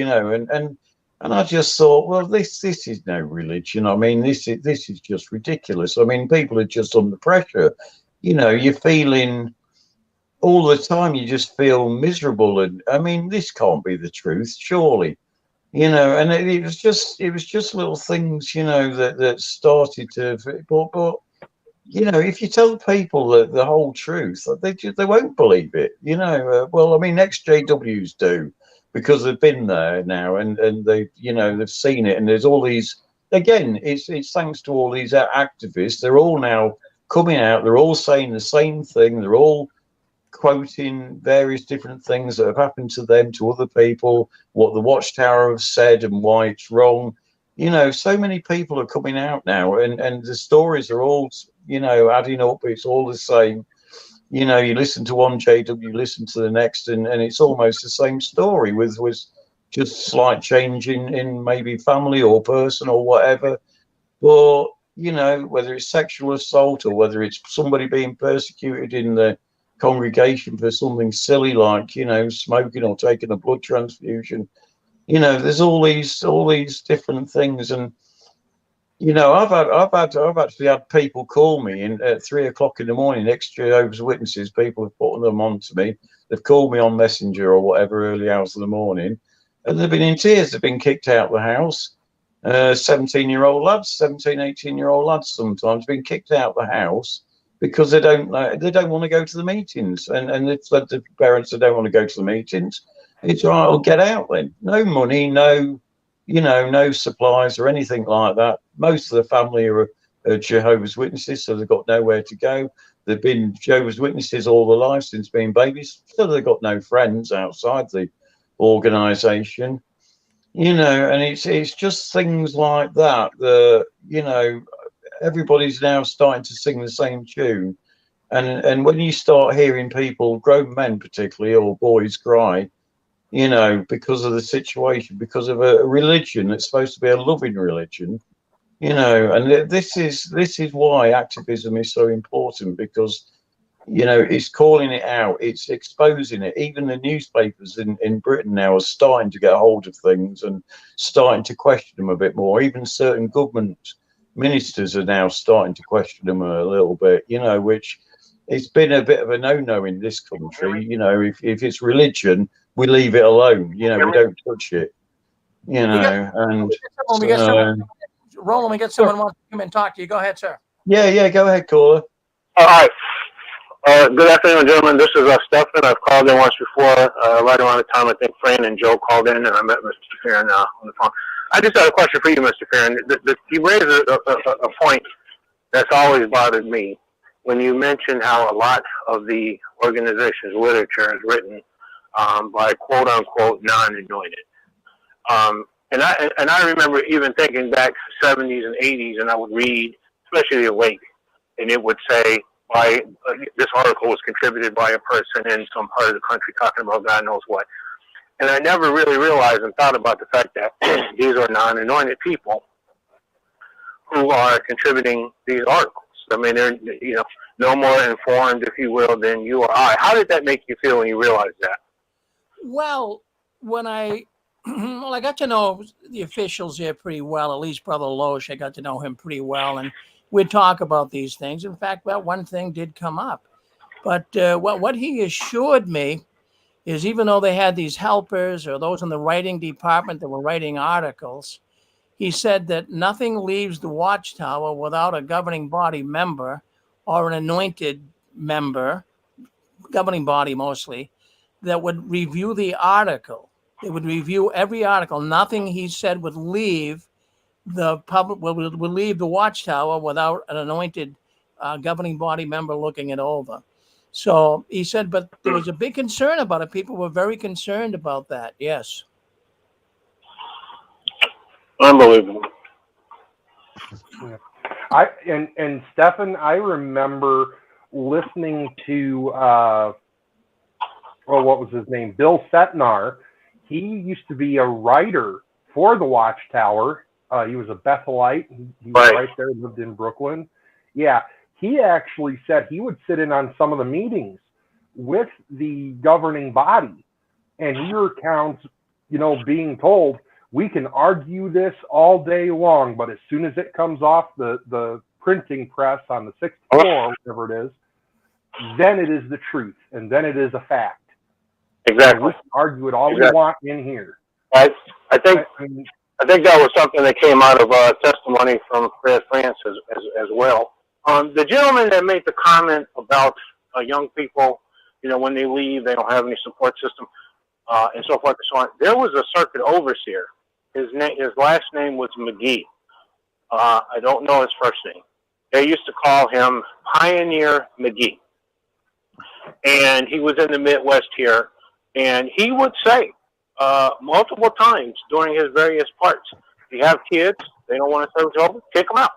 [SPEAKER 3] and I just thought, well, this is no religion. I mean, this is just ridiculous. I mean, people are just under pressure. You're feeling all the time. You just feel miserable, and I mean, this can't be the truth, surely. And it was just little things, that started to. But if you tell people the whole truth, they won't believe it. Well, I mean, ex-JWs do, because they've been there now, and they, they've seen it. And there's all these. Again, it's thanks to all these activists. They're all now coming out. They're all saying the same thing. They're all quoting various different things that have happened to them, to other people, what the Watchtower have said and why it's wrong. So many people are coming out now, and the stories are all, adding up. It's all the same. You listen to one JW, listen to the next, and it's almost the same story with just slight change in maybe family or person or whatever. But, whether it's sexual assault or whether it's somebody being persecuted in the congregation for something silly like, smoking or taking a blood transfusion, there's all these different things. And, I've actually had people call me at 3 o'clock in the morning, ex-Jehovah's Witnesses. People have put them on to me. They've called me on Messenger or whatever, early hours of the morning, and they've been in tears. They've been kicked out of the house. 17-year-old lads, 17, 18-year-old lads sometimes been kicked out of the house because they don't want to go to the meetings, and they've said to parents they don't want to go to the meetings. It's all right, I'll get out then. No money, no supplies or anything like that. Most of the family are Jehovah's Witnesses, so they've got nowhere to go. They've been Jehovah's Witnesses all their life since being babies, so they've got no friends outside the organisation. And it's just things like that everybody's now starting to sing the same tune, and when you start hearing people, grown men particularly, or boys, cry, you know, because of the situation, because of a religion that's supposed to be a loving religion, you know. And this is why activism is so important, because, you know, it's calling it out, it's exposing it. Even the newspapers in Britain now are starting to get hold of things and starting to question them a bit more. Even certain government ministers are now starting to question them a little bit, you know, which it's been a bit of a no-no in this country. You know, if it's religion, we leave it alone, you know, we don't touch it, you know. And
[SPEAKER 2] we get someone, Roland, we get someone wants to come and talk to you. Go ahead, sir.
[SPEAKER 3] yeah, go ahead, caller.
[SPEAKER 5] All right. Good afternoon, gentlemen. This is Stefan. I've called in once before, right around the time I think Fran and Joe called in, and I met Mr. Farron on the phone. I just had a question for you, Mr. Farron. You raised a point that's always bothered me when you mention how a lot of the organization's literature is written by quote-unquote non-anointed. And I remember even thinking back to the 70s and 80s, and I would read, especially the Awake, and it would say, this article was contributed by a person in some part of the country talking about God knows what. And I never really realized and thought about the fact that these are non-anointed people who are contributing these articles. I mean, they're, you know, no more informed, if you will, than you or I. How did that make you feel when you realized that?
[SPEAKER 2] Well, when I got to know the officials here pretty well, at least Brother Loesch, I got to know him pretty well, and we'd talk about these things. In fact, well, one thing did come up. But what he assured me is, even though they had these helpers or those in the writing department that were writing articles, he said that nothing leaves the Watchtower without a governing body member or an anointed member, governing body mostly, that would review the article. They would review every article. Nothing, he said, would leave the public, would leave the Watchtower without an anointed governing body member looking it over. So he said, but there was a big concern about it. People were very concerned about that. Yes.
[SPEAKER 5] Unbelievable.
[SPEAKER 4] Yeah. And Stefan, I remember listening to what was his name? Bill Setnar. He used to be a writer for the Watchtower. He was a Bethelite. He was right there, lived in Brooklyn. Yeah. He actually said he would sit in on some of the meetings with the governing body and hear accounts, you know, being told, we can argue this all day long, but as soon as it comes off the printing press on the 6th floor, whatever it is, then it is the truth, and then it is a fact.
[SPEAKER 5] Exactly.
[SPEAKER 4] And we can argue it all we want in here.
[SPEAKER 5] I think that was something that came out of testimony from Fred France as well. The gentleman that made the comment about young people, you know, when they leave, they don't have any support system, and so forth and so on. There was a circuit overseer. His last name was McGee. I don't know his first name. They used to call him Pioneer McGee. And he was in the Midwest here. And he would say multiple times during his various parts, if you have kids, they don't want to serve Jehovah, kick them out.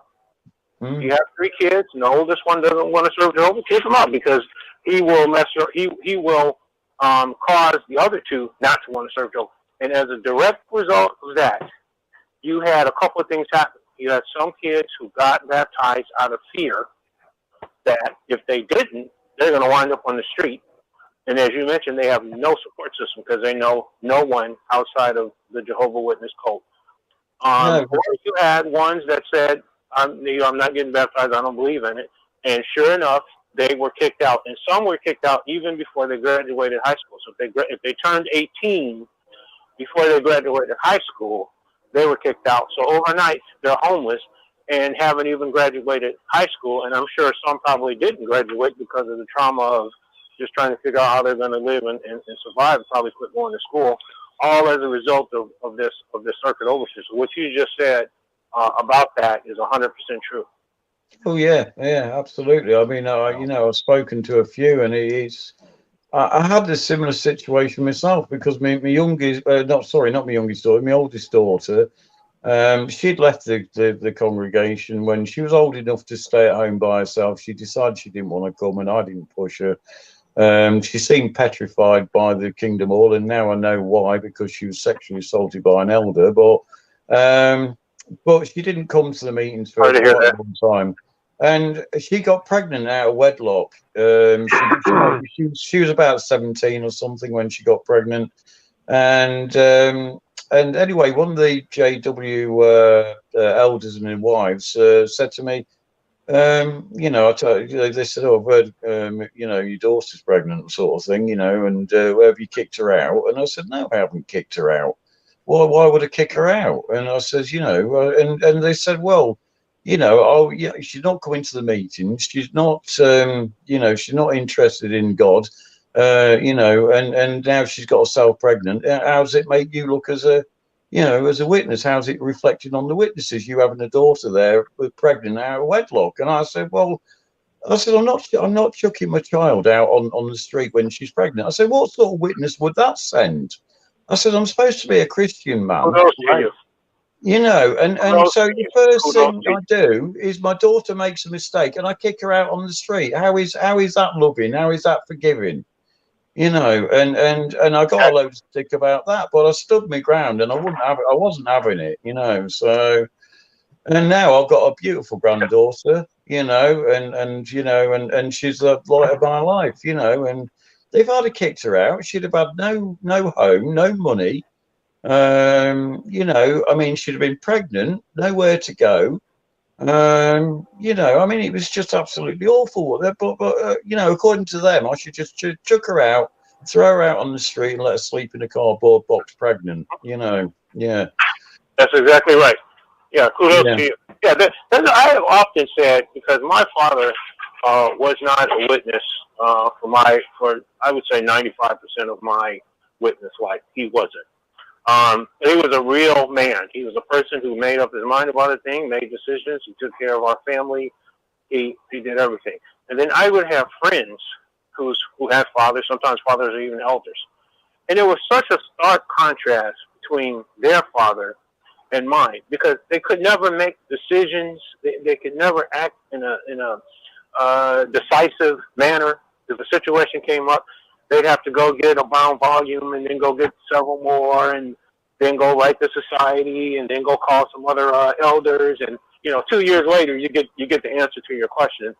[SPEAKER 5] If you have 3 kids, and the oldest one doesn't want to serve Jehovah, kick them out, because he will he will cause the other 2 not to want to serve Jehovah. And as a direct result of that, you had a couple of things happen. You had some kids who got baptized out of fear that if they didn't, they're going to wind up on the street. And as you mentioned, they have no support system because they know no one outside of the Jehovah's Witness cult. Or you had ones that said, I'm not getting baptized, I don't believe in it. And sure enough, they were kicked out. And some were kicked out even before they graduated high school. So if they turned 18 before they graduated high school, they were kicked out. So overnight, they're homeless and haven't even graduated high school. And I'm sure some probably didn't graduate because of the trauma of just trying to figure out how they're going to live and survive, and probably quit going to school, all as a result of this circuit overseer. So what you just said about that is 100% true.
[SPEAKER 3] Oh yeah, absolutely. I mean, I've spoken to a few, and I had a similar situation myself, because my youngest, not my youngest daughter, my oldest daughter, she'd left the congregation when she was old enough to stay at home by herself. She decided she didn't want to come, and I didn't push her. She seemed petrified by the Kingdom Hall, and now I know why, because she was sexually assaulted by an elder. But she didn't come to the meetings for
[SPEAKER 5] Sorry to hear
[SPEAKER 3] quite
[SPEAKER 5] that.
[SPEAKER 3] a long time, and she got pregnant out of wedlock. She was about 17 or something when she got pregnant, and anyway, one of the JW elders and their wives said to me, I told you, they said, "Oh, I've heard, your daughter's pregnant," sort of thing, and have you kicked her out? And I said, "No, I haven't kicked her out. Why would I kick her out?" And I says, and they said, "Well, oh, yeah, she's not coming to the meetings. She's not, she's not interested in God, and now she's got herself pregnant. How does it make you look as a witness? How's it reflected on the witnesses? You having a daughter there pregnant out of wedlock?" And I said, "Well, I'm not chucking my child out on the street when she's pregnant." I said, "What sort of witness would that send?" I said, "I'm supposed to be a Christian man."
[SPEAKER 5] Kudos to you.
[SPEAKER 3] And
[SPEAKER 5] Kudos
[SPEAKER 3] so
[SPEAKER 5] to
[SPEAKER 3] the
[SPEAKER 5] you.
[SPEAKER 3] first
[SPEAKER 5] Kudos
[SPEAKER 3] thing
[SPEAKER 5] to you.
[SPEAKER 3] I do is my daughter makes a mistake and I kick her out on the street. How is that loving? How is that forgiving? And I got a load of stick about that, but I stood my ground and I wasn't having it, so. And now I've got a beautiful granddaughter, and she's the light of my life, and if I'd have kicked her out, she'd have had no home, no money. She'd have been pregnant, nowhere to go. It was just absolutely awful. But according to them, I should just chuck her out, throw her out on the street, and let her sleep in a cardboard box, pregnant. Yeah.
[SPEAKER 5] That's exactly right. Yeah, kudos to you. Yeah, I have often said, because my father was not a witness for I would say 95% of my witness life. He wasn't. He was a real man. He was a person who made up his mind about a thing, made decisions. He took care of our family. He did everything. And then I would have friends who had fathers. Sometimes fathers are even elders. And there was such a stark contrast between their father and mine, because they could never make decisions. They could never act in a decisive manner. If a situation came up, they'd have to go get a bound volume and then go get several more and then go write to society and then go call some other elders. And 2 years later, you get the answer to your question.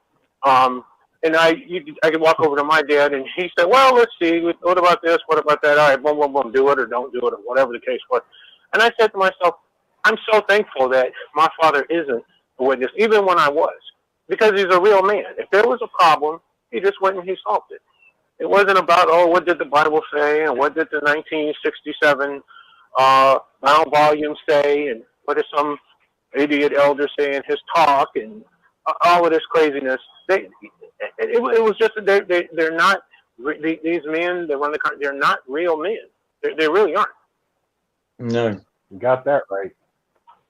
[SPEAKER 5] And I could walk over to my dad and he said, "Well, let's see. What about this? What about that? All right, boom, boom, boom. Do it or don't do it, or whatever the case was." And I said to myself, I'm so thankful that my father isn't a witness, even when I was, because he's a real man. If there was a problem, he just went and he solved it. It wasn't about, oh, what did the Bible say, and what did the 1967 bound volume say, and what did some idiot elder say in his talk, and all of this craziness. It was just they're not these men that run the country. They're not real men. They really aren't.
[SPEAKER 3] No,
[SPEAKER 4] You got that right.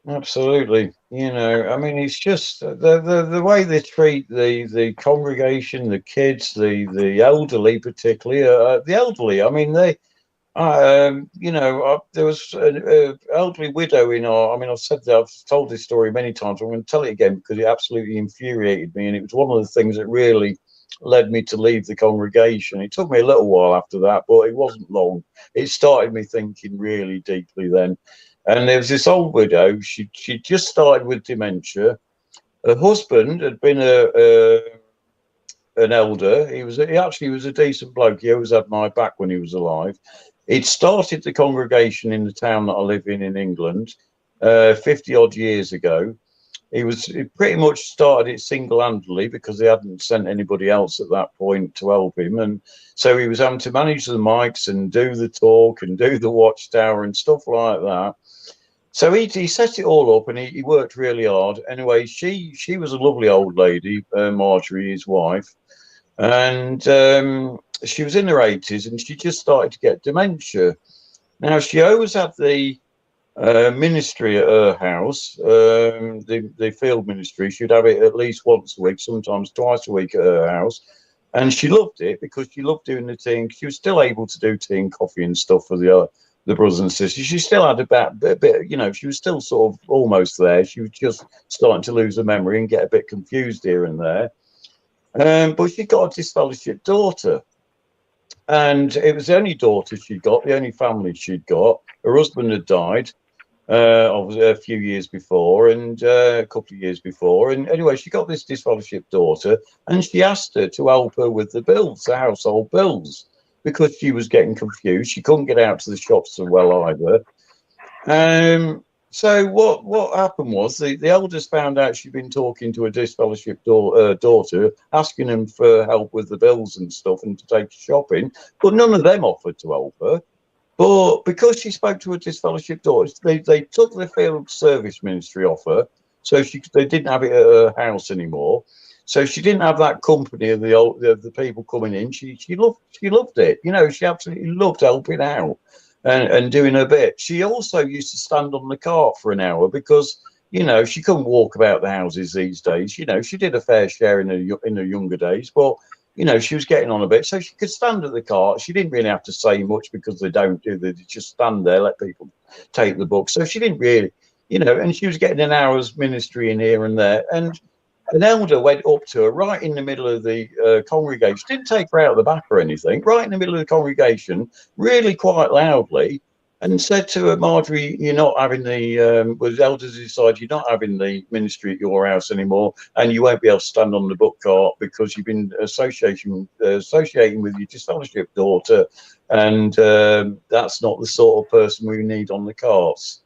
[SPEAKER 3] absolutely. It's just the way they treat the congregation, the kids, the elderly, particularly the elderly. There was an elderly widow in I've told this story many times. I'm going to tell it again because it absolutely infuriated me, and it was one of the things that really led me to leave the congregation. It took me a little while after that, but it wasn't long. It started me thinking really deeply then. And there was this old widow. She just started with dementia. Her husband had been an elder. He actually was a decent bloke. He always had my back when he was alive. He'd started the congregation in the town that I live in England 50 odd years ago. He pretty much started it single-handedly because they hadn't sent anybody else at that point to help him. And so he was having to manage the mics and do the talk and do the Watchtower and stuff like that. So he set it all up and he worked really hard. Anyway, she was a lovely old lady, Marjorie, his wife. And she was in her 80s and she just started to get dementia. Now, she always had the ministry at her house, the field ministry. She'd have it at least once a week, sometimes twice a week at her house. And she loved it because she loved doing the tea. And she was still able to do tea and coffee and stuff for the brothers and sisters. She still had a bit, she was still sort of almost there. She was just starting to lose her memory and get a bit confused here and there. But she got a disfellowshipped daughter. And it was the only daughter she'd got, the only family she'd got. Her husband had died a few years before, and a couple of years before. And anyway, she got this disfellowshipped daughter, and she asked her to help her with the bills, the household bills, because she was getting confused. She couldn't get out to the shops so well either. So what happened was the eldest found out she'd been talking to a disfellowshipped daughter, asking them for help with the bills and stuff and to take shopping, but none of them offered to help her. But because she spoke to a disfellowshipped daughter, they took the field service ministry off her, so they didn't have it at her house anymore. So she didn't have that company of the people coming in. She loved it. You know, she absolutely loved helping out and doing her bit. She also used to stand on the cart for an hour because, you know, she couldn't walk about the houses these days. You know, she did a fair share in her younger days, but, you know, she was getting on a bit, so she could stand at the cart. She didn't really have to say much because they just stand there, let people take the book. So she didn't really, you know, and she was getting an hour's ministry in here and there. And an elder went up to her right in the middle of the congregation, didn't take her out the back or anything, right in the middle of the congregation, really quite loudly, and said to her, Marjorie, you're not having the elders decide you're not having the ministry at your house anymore, and you won't be able to stand on the book cart because you've been associating with your disfellowshipped daughter, and that's not the sort of person we need on the carts.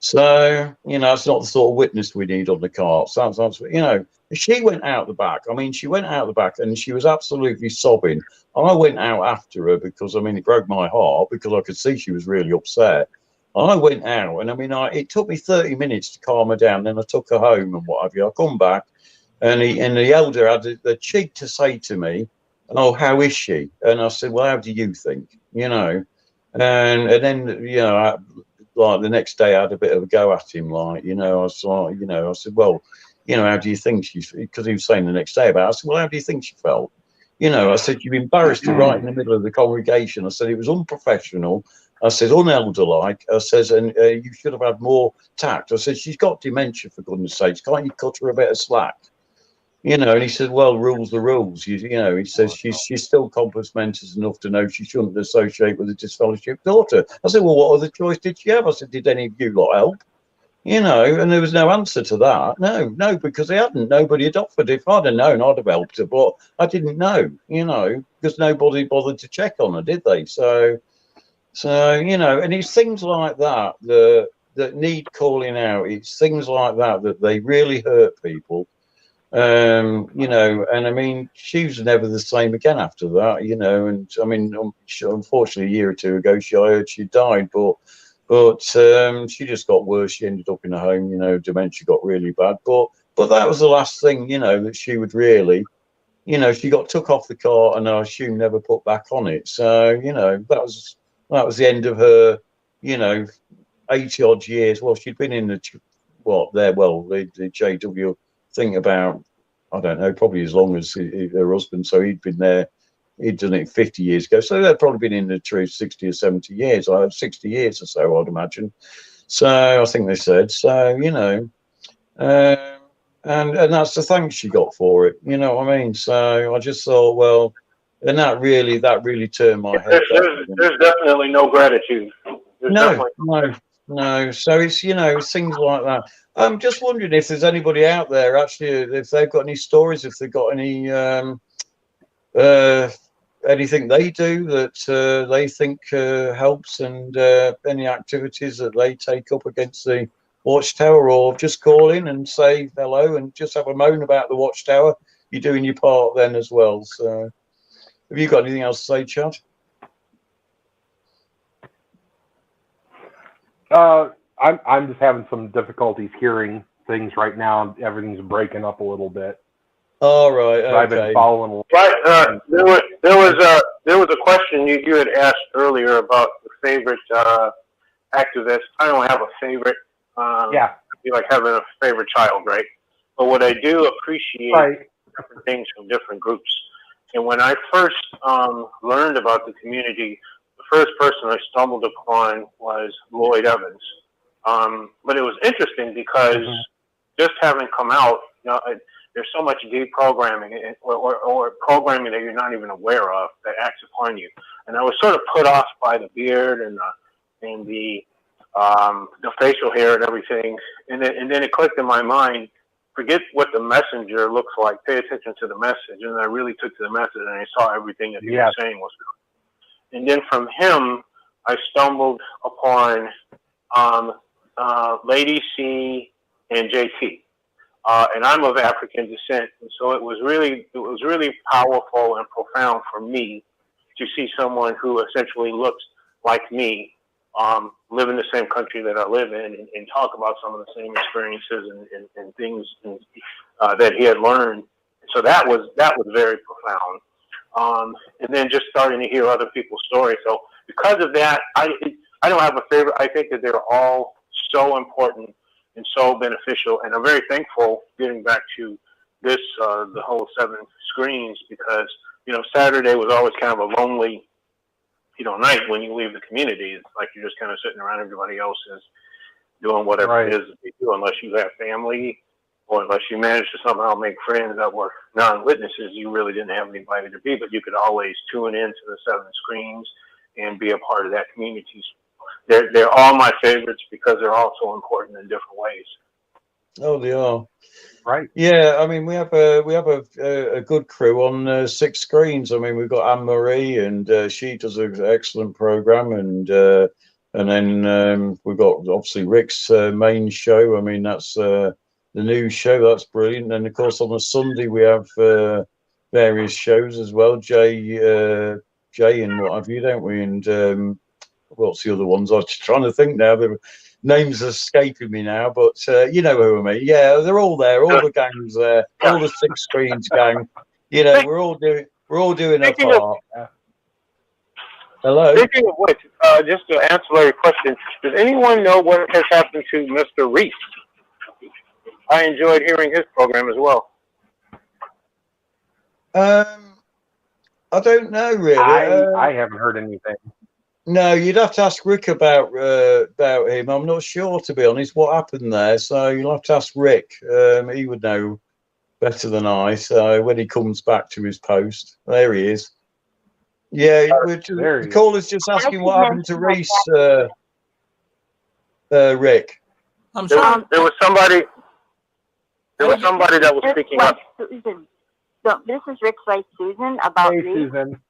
[SPEAKER 3] So, you know, it's not the sort of witness we need on the carts. That's, you know, she went out the back. I mean, she went out the back and she was absolutely sobbing. I went out after her because, I mean, it broke my heart because I could see she was really upset. I went out and, I mean, it took me 30 minutes to calm her down. Then I took her home and what have you. I come back and the elder had the cheek to say to me, oh, how is she? And I said, well, how do you think? You know, and then, you know, like the next day I had a bit of a go at him, like, you know, I was like, you know, I said, well, you know, how do you think she, because he was saying the next day about it, I said, well, how do you think she felt? You know, I said, you've embarrassed her right in the middle of the congregation. I said, it was unprofessional. I said, unelder-like. I says, and you should have had more tact. I said, she's got dementia, for goodness sakes. Can't you cut her a bit of slack? You know, and he said, well, rules are rules. You know, he says she's still compos mentis enough to know she shouldn't associate with a disfellowshipped daughter. I said, well, what other choice did she have? I said, did any of you lot help? You know, and there was no answer to that. No, because they hadn't. Nobody had offered. If I'd have known, I'd have helped her, but I didn't know, you know, because nobody bothered to check on her, did they? So you know, and it's things like that that need calling out. It's things like that they really hurt people. You know, and I mean, she was never the same again after that, you know, and I mean, unfortunately, a year or two ago, I heard she died, but she just got worse. She ended up in a home, you know, dementia got really bad, but that was the last thing, you know, that she would really, you know, she got took off the cart and I assume never put back on it. So, you know, that was the end of her, you know, 80 odd years. Well, she'd been in the JW thing about, I don't know, probably as long as her husband. So he'd been there, he'd done it 50 years ago. So they'd probably been in the truth 60 or 70 years, 60 years or so, I'd imagine. So I think they said, so, you know, and that's the thanks she got for it. You know what I mean? So I just thought, well, and that really turned my head.
[SPEAKER 5] There's definitely no gratitude.
[SPEAKER 3] No. So it's, you know, things like that. I'm just wondering if there's anybody out there actually, if they've got any stories, if they've got any anything they do that they think helps, and any activities that they take up against the Watchtower, or just call in and say hello and just have a moan about the Watchtower. You're doing your part then as well. So have you got anything else to say, Chad?
[SPEAKER 4] I'm just having some difficulties hearing things right now. Everything's breaking up a little bit.
[SPEAKER 3] All right. Okay.
[SPEAKER 4] I've been following.
[SPEAKER 5] Right. There was a question you had asked earlier about the favorite activist. I don't have a favorite.
[SPEAKER 4] Yeah.
[SPEAKER 5] Be like having a favorite child, right? But what I do appreciate different things from different groups. And when I first learned about the community, the first person I stumbled upon was Lloyd Evans. But it was interesting because just having come out, you know, there's so much deprogramming or programming that you're not even aware of that acts upon you. And I was sort of put off by the beard and the facial hair and everything. And then it clicked in my mind, forget what the messenger looks like, pay attention to the message. And I really took to the message and I saw everything that he was saying was good. And then from him, I stumbled upon Lady C and JT. And I'm of African descent, and so it was really powerful and profound for me to see someone who essentially looks like me, live in the same country that I live in, and talk about some of the same experiences and things that he had learned. So that was very profound. And then just starting to hear other people's stories. So because of that, I don't have a favorite. I think that they're all so important and so beneficial, and I'm very thankful getting back to this, the whole 7 screens, because, Saturday was always kind of a lonely, night when you leave the community. It's like you're just kind of sitting around, everybody else is doing whatever it is that they do, unless you have family or unless you managed to somehow make friends that were non-witnesses. You really didn't have anybody to be, but you could always tune into the 7 screens and be a part of that community. They're all my favorites because they're all so important in different ways. Oh, they are.
[SPEAKER 4] Right.
[SPEAKER 3] Yeah, I mean, we have a good crew on 6 screens. I mean, we've got Anne Marie, and she does an excellent program, and then we've got obviously Rick's main show. I mean, that's the news show. That's brilliant. And of course, on a Sunday we have various shows as well. Jay and what have you, don't we? And what's the other ones? I'm just trying to think now. The names are escaping me now, but you know who I mean. Yeah, they're all there. All the gangs there. All the 6 screens gang. We're all doing our part. Hello.
[SPEAKER 5] Speaking of which, just an ancillary question: does anyone know what has happened to Mr. Reese? I enjoyed hearing his program as well.
[SPEAKER 3] I don't know really.
[SPEAKER 4] I haven't heard anything.
[SPEAKER 3] No, you'd have to ask Rick about him. I'm not sure, to be honest, what happened there. So you'll have to ask Rick. He would know better than I. So when he comes back to his post, there he is. Yeah, the caller's just asking what happened to Reese. Rick.
[SPEAKER 2] I'm sorry.
[SPEAKER 5] There was somebody that was speaking up.
[SPEAKER 6] Susan. So this is Rick's wife, Susan, about
[SPEAKER 4] Hey,
[SPEAKER 6] Reese.
[SPEAKER 4] Susan.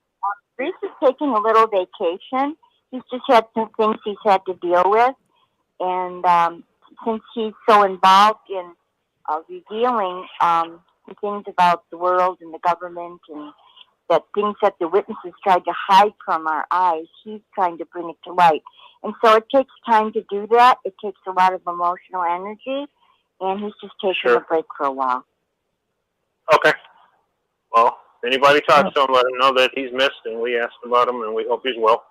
[SPEAKER 6] Reese is taking a little vacation. He's just had some things he's had to deal with. And since he's so involved in revealing some things about the world and the government and that things that the witnesses tried to hide from our eyes, he's trying to bring it to light. And so it takes time to do that. It takes a lot of emotional energy. And he's just taking a break for a while.
[SPEAKER 5] Okay. Well, if anybody talks to him, let him know that he's missed, and we asked about him, and we hope he's well.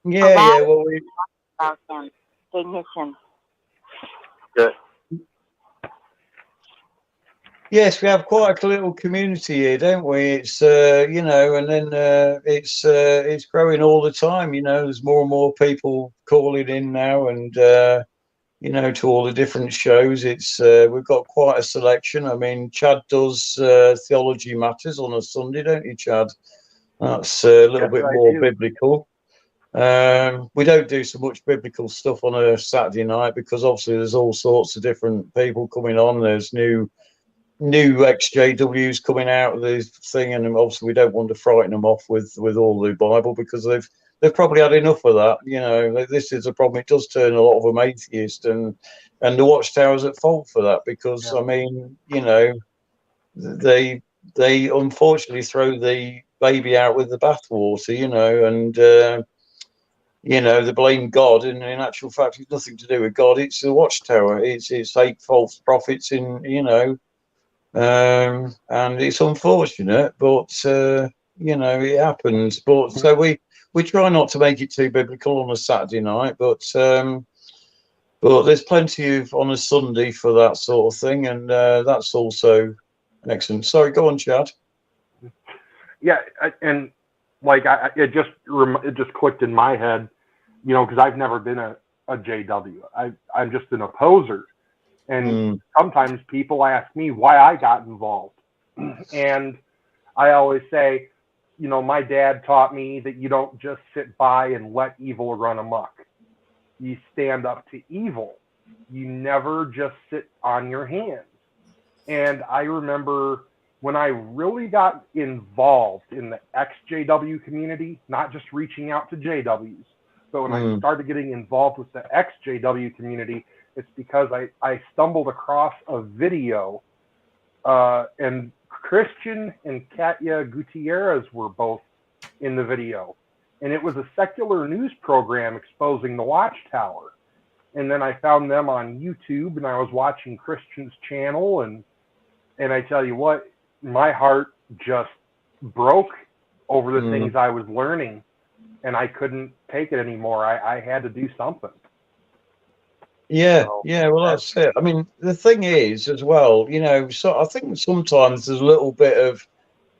[SPEAKER 3] Yeah. Well, we
[SPEAKER 6] about him. They miss him.
[SPEAKER 5] Good.
[SPEAKER 3] Yes, we have quite a little community here, don't we? It's and then it's growing all the time. There's more and more people calling in now, and to all the different shows. It's we've got quite a selection. I mean, Chad does Theology Matters on a Sunday, don't you, Chad? That's a little bit more biblical. We don't do so much biblical stuff on a Saturday night because obviously there's all sorts of different people coming on. There's new XJWs coming out of the thing, and obviously we don't want to frighten them off with all the Bible because they've probably had enough of that. This is a problem. It does turn a lot of them atheist, and the Watchtower's at fault for that because I mean, they unfortunately throw the baby out with the bathwater, and they blame God, and in actual fact, it's nothing to do with God. It's the Watchtower. It's 8 false prophets and it's unfortunate, but it happens. But so we try not to make it too biblical on a Saturday night, but there's plenty of on a Sunday for that sort of thing, and that's also excellent. Sorry, go on, Chad.
[SPEAKER 4] Yeah, and like it just clicked in my head, because I've never been a JW. I'm just an opposer, And sometimes people ask me why I got involved. And I always say, you know, my dad taught me that you don't just sit by and let evil run amok. You stand up to evil. You never just sit on your hands. And I remember when I really got involved in the XJW community, not just reaching out to JWs, but when I started getting involved with the XJW community, it's because I stumbled across a video, and Christian and Katya Gutierrez were both in the video. And it was a secular news program exposing the Watchtower. And then I found them on YouTube, and I was watching Christian's channel, and I tell you what, my heart just broke over the things I was learning, and I couldn't take it anymore. I had to do something.
[SPEAKER 3] Yeah, so, yeah, well, that's it. I mean, the thing is, as well, you know, so I think sometimes there's a little bit of,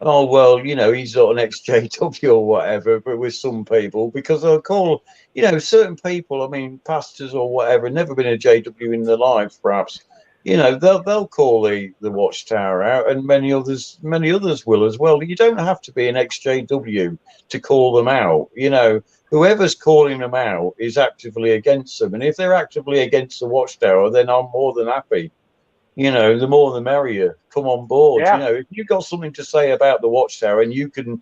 [SPEAKER 3] oh, well, you know, he's not an ex-JW or whatever, but with some people, because they'll call, you know, certain people, I mean, pastors or whatever, never been a JW in their life, perhaps, you know, they'll call the Watchtower out, and many others will as well. You don't have to be an ex-JW to call them out, you know. Whoever's calling them out is actively against them, and if they're actively against the Watchtower, then I'm more than happy. You know, the more the merrier. Come on board. Yeah. You know, if you've got something to say about the Watchtower and you can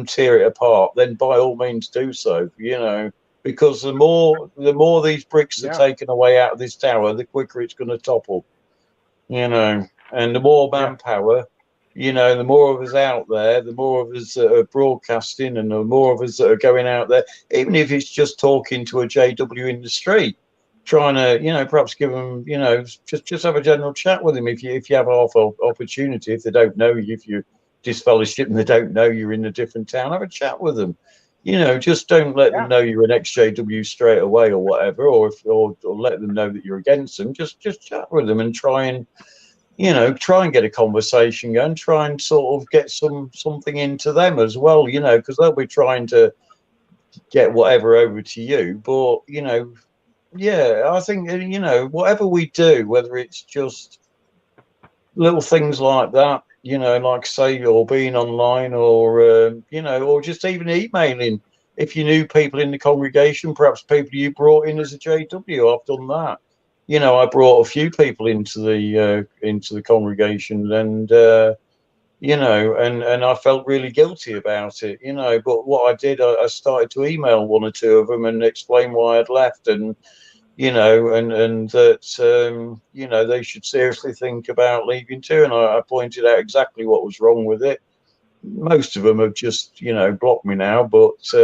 [SPEAKER 3] tear it apart, then by all means do so. You know, because the more these bricks are taken away out of this tower, the quicker it's going to topple. You know, and the more manpower. You know, the more of us out there, the more of us that are broadcasting, and the more of us that are going out there, even if it's just talking to a JW in the street, trying to, you know, perhaps give them, you know, just have a general chat with them if you have half opportunity. If they don't know you, if you're disfellowship and they don't know you're in a different town, have a chat with them. You know, just don't let them know you're an ex-JW straight away or whatever, or let them know that you're against them. Just chat with them and try and get a conversation going, try and sort of get something into them as well, you know, because they'll be trying to get whatever over to you. But, you know, yeah, I think, you know, whatever we do, whether it's just little things like that, you know, like say, or being online or, you know, or just even emailing. If you knew people in the congregation, perhaps people you brought in as a JW, I've done that. You know, I brought a few people into the congregation, and you know, and I felt really guilty about it, you know. But what I did, I started to email one or two of them and explain why I'd left, and you know, and that you know, they should seriously think about leaving too. And I pointed out exactly what was wrong with it. Most of them have just, you know, blocked me now, but.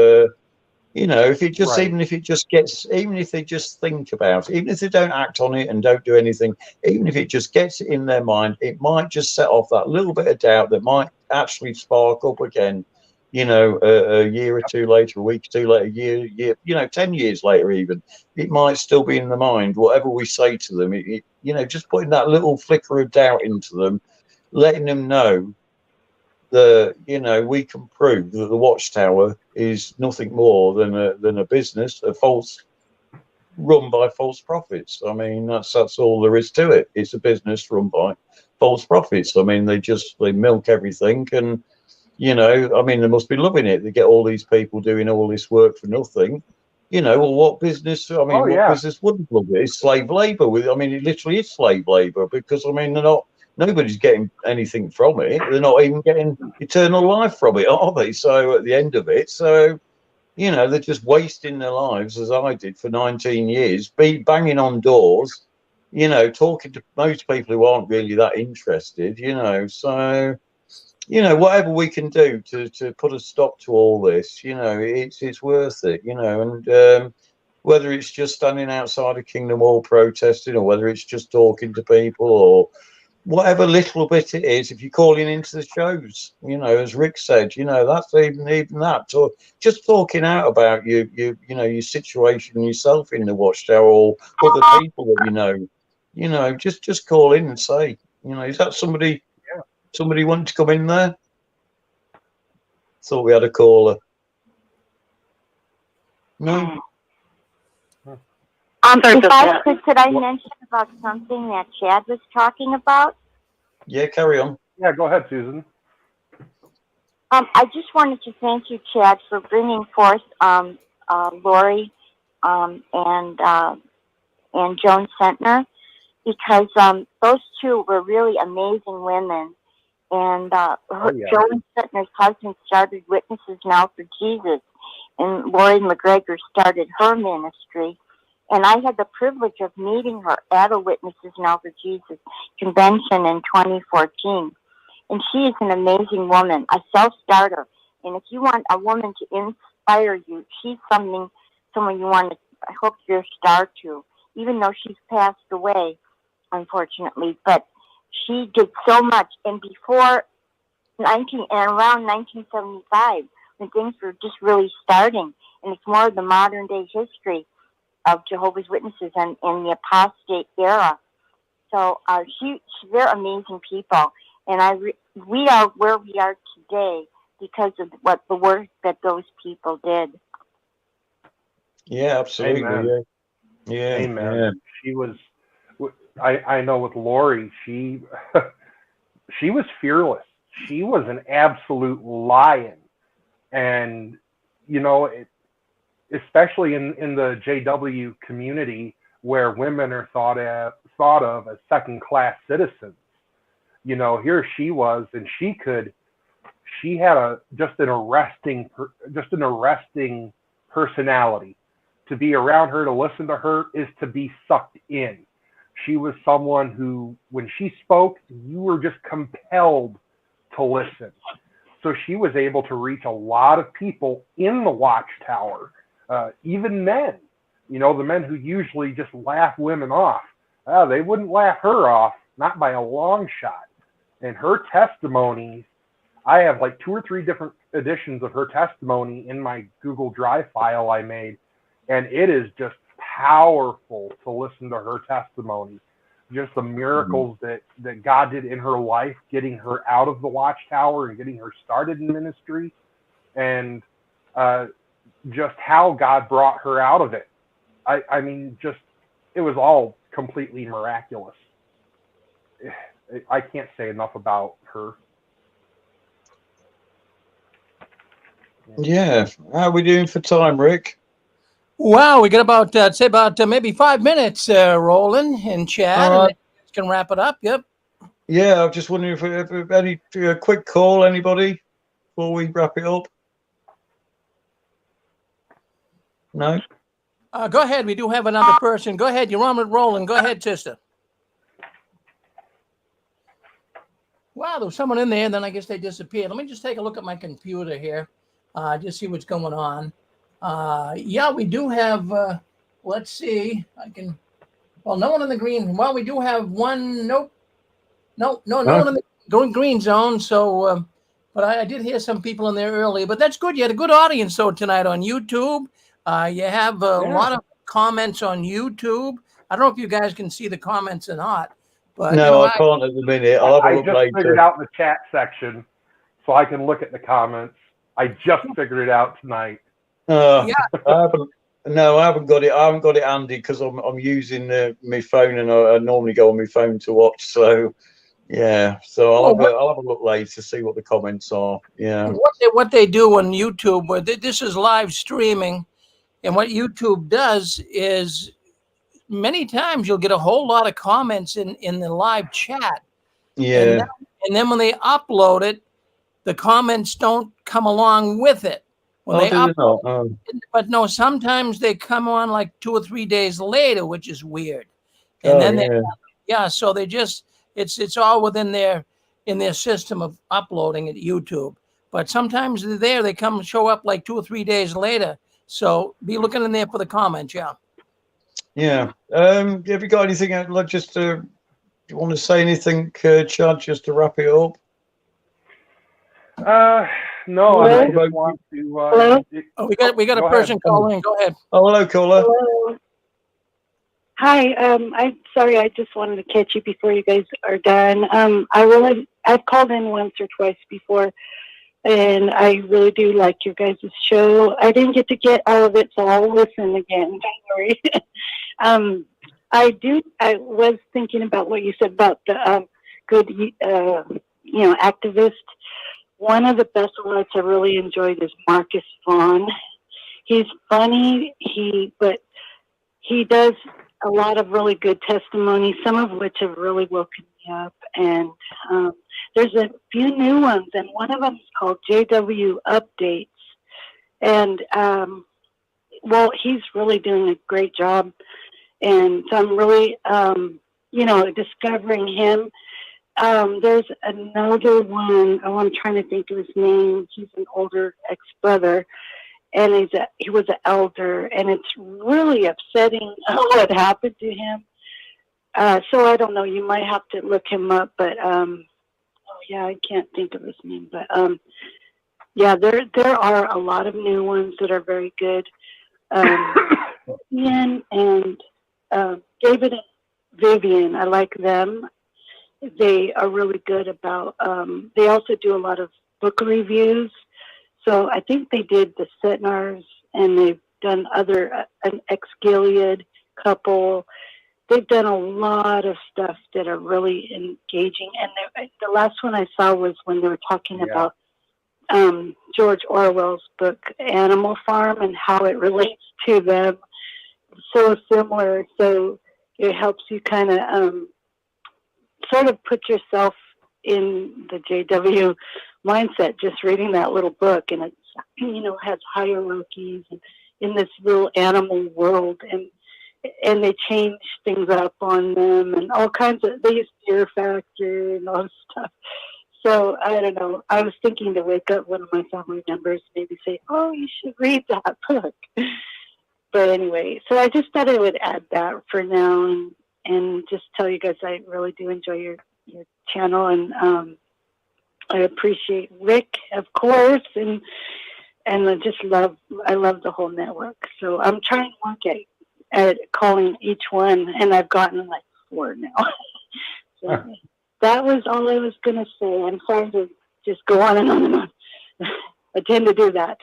[SPEAKER 3] You know, if it just, even if they just think about it, even if they don't act on it and don't do anything, even if it just gets it in their mind, it might just set off that little bit of doubt that might actually spark up again, you know, a year or two later, a week or two later, year, you know, 10 years later even, it might still be in the mind, whatever we say to them, you know, just putting that little flicker of doubt into them, letting them know that, you know, we can prove that the Watchtower is nothing more than a business, run by false prophets. I mean, that's all there is to it. It's a business run by false prophets. I mean, they milk everything, and you know, I mean, they must be loving it. They get all these people doing all this work for nothing. You know, well, what business? I mean, what business wouldn't love it? It's slave labor. I mean, it literally is slave labor, because I mean, nobody's getting anything from it. They're not even getting eternal life from it, are they? So at the end of it, so, you know, they're just wasting their lives, as I did for 19 years, banging on doors, you know, talking to most people who aren't really that interested, you know. So, you know, whatever we can do to put a stop to all this, you know, it's worth it, you know. And whether it's just standing outside of Kingdom Hall protesting, or whether it's just talking to people, or whatever little bit it is, if you're calling into the shows, you know, as Rick said, you know, that's even that. So just talking out about you know, your situation yourself in the Watchtower, or other people that you know, just call in and say, you know, is that somebody wanting to come in there? Thought we had a caller. No.
[SPEAKER 6] Could I mention about something that Chad was talking about?
[SPEAKER 3] Yeah, carry on.
[SPEAKER 4] Yeah, go ahead, Susan.
[SPEAKER 6] I just wanted to thank you, Chad, for bringing forth Laurie and Joan Sentner, because those two were really amazing women. And Joan Sentner's husband started Witnesses Now for Jesus, and Laurie McGregor started her ministry. And I had the privilege of meeting her at a Witnesses Now for Jesus convention in 2014. And she is an amazing woman, a self-starter. And if you want a woman to inspire you, she's someone you want to hook your star to, even though she's passed away, unfortunately. But she did so much. And around 1975, when things were just really starting, and it's more of the modern day history of Jehovah's Witnesses and in the apostate era. So they're amazing people. And we are where we are today because of the work that those people did.
[SPEAKER 3] Yeah, absolutely.
[SPEAKER 4] Amen.
[SPEAKER 3] Yeah.
[SPEAKER 4] Amen.
[SPEAKER 3] Yeah.
[SPEAKER 4] She was. I know with Laurie, she was fearless. She was an absolute lion, and especially in the JW community where women are thought of as second-class citizens. Here she was, and she had just an arresting personality. To be around her, to listen to her, is to be sucked in. She was someone who, when she spoke, you were just compelled to listen. So she was able to reach a lot of people in the Watchtower, even men. The men who usually just laugh women off. They wouldn't laugh her off, not by a long shot. And her testimonies, I have like 2 or 3 different editions of her testimony in my Google Drive file I made. And it is just powerful to listen to her testimony. Just the miracles that God did in her life, getting her out of the Watchtower and getting her started in ministry, and just how God brought her out of it. I mean, it was all completely miraculous. I can't say enough about her.
[SPEAKER 3] Yeah. How are we doing for time, Rick?
[SPEAKER 2] Wow, we got about maybe 5 minutes, Roland and Chad, and then you can wrap it up. Yep.
[SPEAKER 3] Yeah, I'm just wondering if any quick call, anybody, before we wrap it up. No.
[SPEAKER 2] Go ahead. We do have another person. Go ahead. You're on with Roland. Go ahead, sister. Wow, there was someone in there, and then I guess they disappeared. Let me just take a look at my computer here, just see what's going on. Yeah, we do have, let's see, no one in the green. Well, we do have one. Nope. No one in the green zone. So, but I did hear some people in there earlier, but that's good. You had a good audience, though, tonight on YouTube. You have a lot of comments on YouTube. I don't know if you guys can see the comments or not. But,
[SPEAKER 3] no, I can't at the minute. I'll have a look later.
[SPEAKER 4] I just figured out the chat section so I can look at the comments. I just figured it out tonight.
[SPEAKER 3] I haven't got it. I haven't got it handy because I'm using my phone, and I normally go on my phone to watch. So, yeah. So I'll have a look later to see what the comments are. Yeah.
[SPEAKER 2] What they do on YouTube, this is live streaming, and what YouTube does is, many times you'll get a whole lot of comments in the live chat.
[SPEAKER 3] Yeah.
[SPEAKER 2] And then when they upload it, the comments don't come along with it. When they upload it. But no, sometimes they come on like 2 or 3 days later, which is weird. And so they just it's all within their system of uploading at YouTube. But sometimes they're there, they show up like 2 or 3 days later. So be looking in there for the comments, yeah.
[SPEAKER 3] Yeah. Have you got anything? Do you want to say anything, Chad, just to wrap it up?
[SPEAKER 4] No. I just want to.
[SPEAKER 2] We got a person calling. Go ahead.
[SPEAKER 3] Oh, hello, caller.
[SPEAKER 7] Hello. Hi. I'm sorry. I just wanted to catch you before you guys are done. I've called in once or twice before, and I really do like your guys' show. I didn't get all of it, so I'll listen again. Don't worry. I was thinking about what you said about the good, activist. One of the best ones I really enjoyed is Marcus Vaughn. He's funny, but he does a lot of really good testimony, some of which have really woken me up. And there's a few new ones, and one of them is called JW Updates. And, he's really doing a great job. And so I'm really, discovering him. There's another one. Oh, I'm trying to think of his name. He's an older ex-brother, and he was an elder, and it's really upsetting what happened to him. So I don't know. You might have to look him up, but I can't think of his name. But there are a lot of new ones that are very good. Ian and David and Vivian, I like them. They are really good about, they also do a lot of book reviews. So I think they did the Setnars, and they've done an ex-Gilead couple. They've done a lot of stuff that are really engaging. And the last one I saw was when they were talking about George Orwell's book, Animal Farm, and how it relates to them. So similar. So it helps you kind of sort of put yourself in the JW mindset, just reading that little book. And it's, has hierarchies and in this little animal world, and they change things up on them and all kinds of, they use Fear Factor and all this stuff. So I don't know. I was thinking to wake up one of my family members, maybe say, "Oh, you should read that book." But anyway, so I just thought I would add that for now, and just tell you guys I really do enjoy your channel, and I appreciate Rick, of course, and I love the whole network. So I'm trying to work at calling each one, and I've gotten like 4 now. So that was all I was going to say. I'm sorry to just go on and on and on. I tend to do that.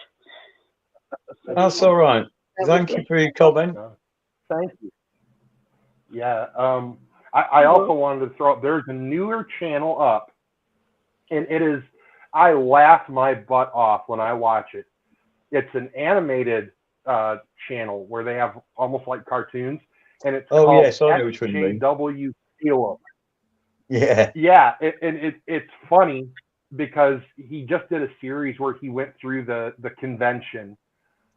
[SPEAKER 3] That's all right. Thank you for your comment.
[SPEAKER 4] Thank you. Yeah. I also wanted to throw up, there's a newer channel up, and it is, I laugh my butt off when I watch it. It's an animated channel where they have almost like cartoons, and it's called JW Caleb.
[SPEAKER 3] Yeah.
[SPEAKER 4] Yeah, it's funny because he just did a series where he went through the convention.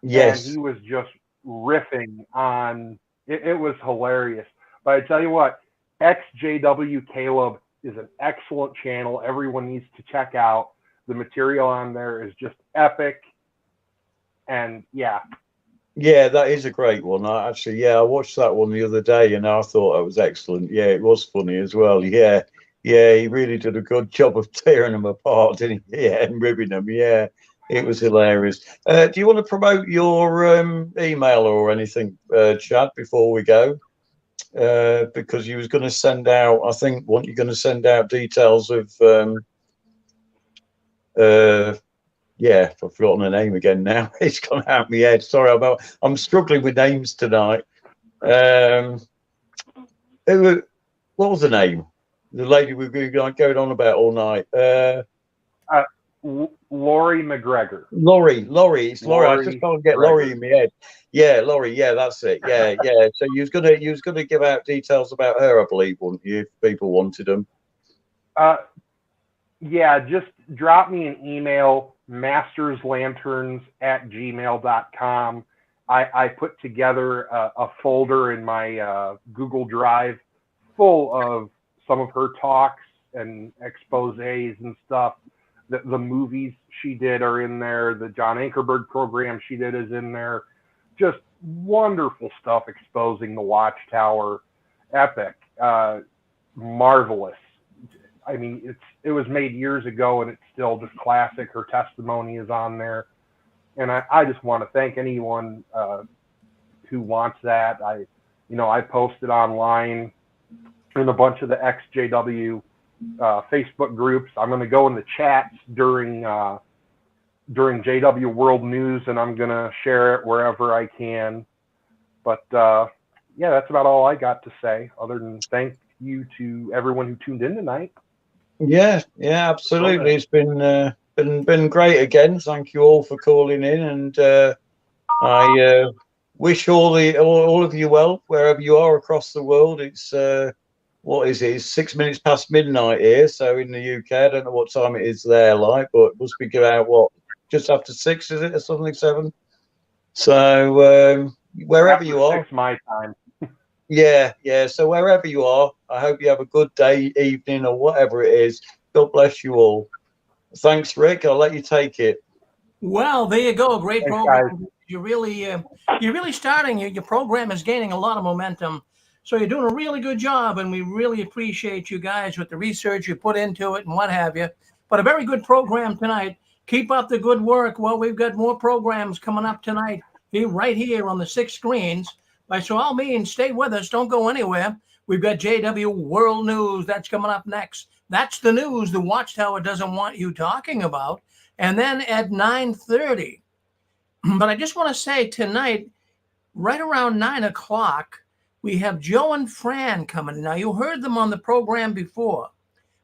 [SPEAKER 3] Yes.
[SPEAKER 4] And he was just riffing on it. It was hilarious. But I tell you what, XJW Caleb is an excellent channel. Everyone needs to check out. The material on there is just epic. And yeah.
[SPEAKER 3] Yeah, that is a great one. I watched that one the other day, and I thought it was excellent. Yeah, it was funny as well. Yeah, he really did a good job of tearing them apart, didn't he? Yeah, and ribbing them. Yeah, it was hilarious. Do you want to promote your email or anything, Chad, before we go? Because you was going to send out, I think, weren't you going to send out details of I've forgotten the name again now. It's gone out of my head. Sorry, I'm struggling with names tonight. What was the name? The lady we were going on about all night.
[SPEAKER 4] Laurie McGregor.
[SPEAKER 3] Laurie. It's Laurie. I just can't get McGregor. Laurie in my head. Yeah, Laurie. Yeah, that's it. Yeah. So you was gonna give out details about her, I believe, wouldn't you? If people wanted them.
[SPEAKER 4] Yeah, just drop me an email, masterslanterns@gmail.com. I put together a folder in my Google Drive full of some of her talks and exposés and stuff. The movies she did are in there. The John Ankerberg program she did is in there. Just wonderful stuff exposing the Watchtower. Epic. Marvelous. I mean, it was made years ago, and it's still just classic. Her testimony is on there. And I just want to thank anyone who wants that. I posted online in a bunch of the XJW Facebook groups. I'm going to go in the chats during JW World News, and I'm going to share it wherever I can. But yeah, that's about all I got to say, other than thank you to everyone who tuned in tonight.
[SPEAKER 3] Yeah, absolutely. It's been great again. Thank you all for calling in, and I wish all of you well wherever you are across the world. It's what is it? It's 6 minutes past midnight here, so in the UK, I don't know what time it is there, like, but it must be about what, just after 6, is it, or something, 7? So wherever you are,
[SPEAKER 4] 6 my time.
[SPEAKER 3] yeah. So wherever you are, I hope you have a good day, evening, or whatever it is. God bless you all. Thanks, Rick. I'll let you take it.
[SPEAKER 2] Well, there you go. Great
[SPEAKER 4] Thanks,
[SPEAKER 2] program.
[SPEAKER 4] guys.
[SPEAKER 2] You're really starting. Your program is gaining a lot of momentum. So you're doing a really good job, and we really appreciate you guys with the research you put into it and what have you. But a very good program tonight. Keep up the good work. Well, we've got more programs coming up tonight right here on the 6 screens. By so all means, stay with us. Don't go anywhere. We've got JW World News. That's coming up next. That's the news the Watchtower doesn't want you talking about. And then at 9:30. But I just want to say tonight, right around 9 o'clock, we have Joe and Fran coming. Now, you heard them on the program before,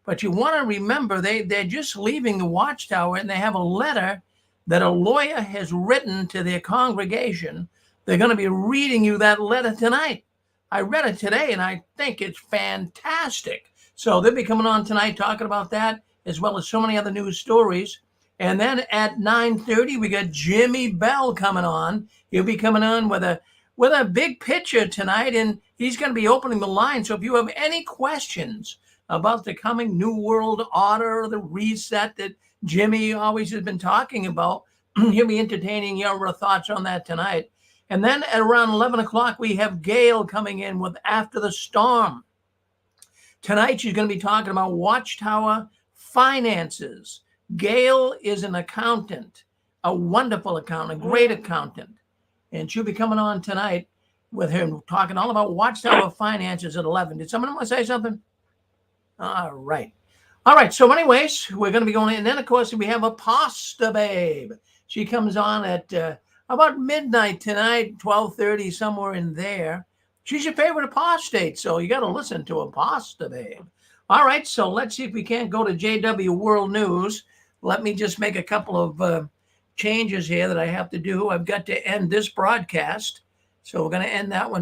[SPEAKER 2] but you want to remember they're just leaving the Watchtower, and they have a letter that a lawyer has written to their congregation. They're going to be reading you that letter tonight. I read it today, and I think it's fantastic. So they'll be coming on tonight talking about that, as well as so many other news stories. And then at 9:30, we got Jimmy Bell coming on. He'll be coming on with a big picture tonight, and he's going to be opening the line. So if you have any questions about the coming New World Order, the reset that Jimmy always has been talking about, he'll be entertaining your thoughts on that tonight. And then at around 11 o'clock, we have Gail coming in with After the Storm. Tonight, she's going to be talking about Watchtower finances. Gail is an accountant, a wonderful accountant, a great accountant. And she'll be coming on tonight with her talking all about Watchtower finances at 11. Did someone want to say something? All right. So anyways, we're going to be going in. And then, of course, we have Apostates. She comes on at about midnight tonight, 12:30, somewhere in there. She's your favorite apostate, so you got to listen to Apostates. All right, so let's see if we can't go to JW World News. Let me just make a couple of changes here that I have to do. I've got to end this broadcast, so we're going to end that one.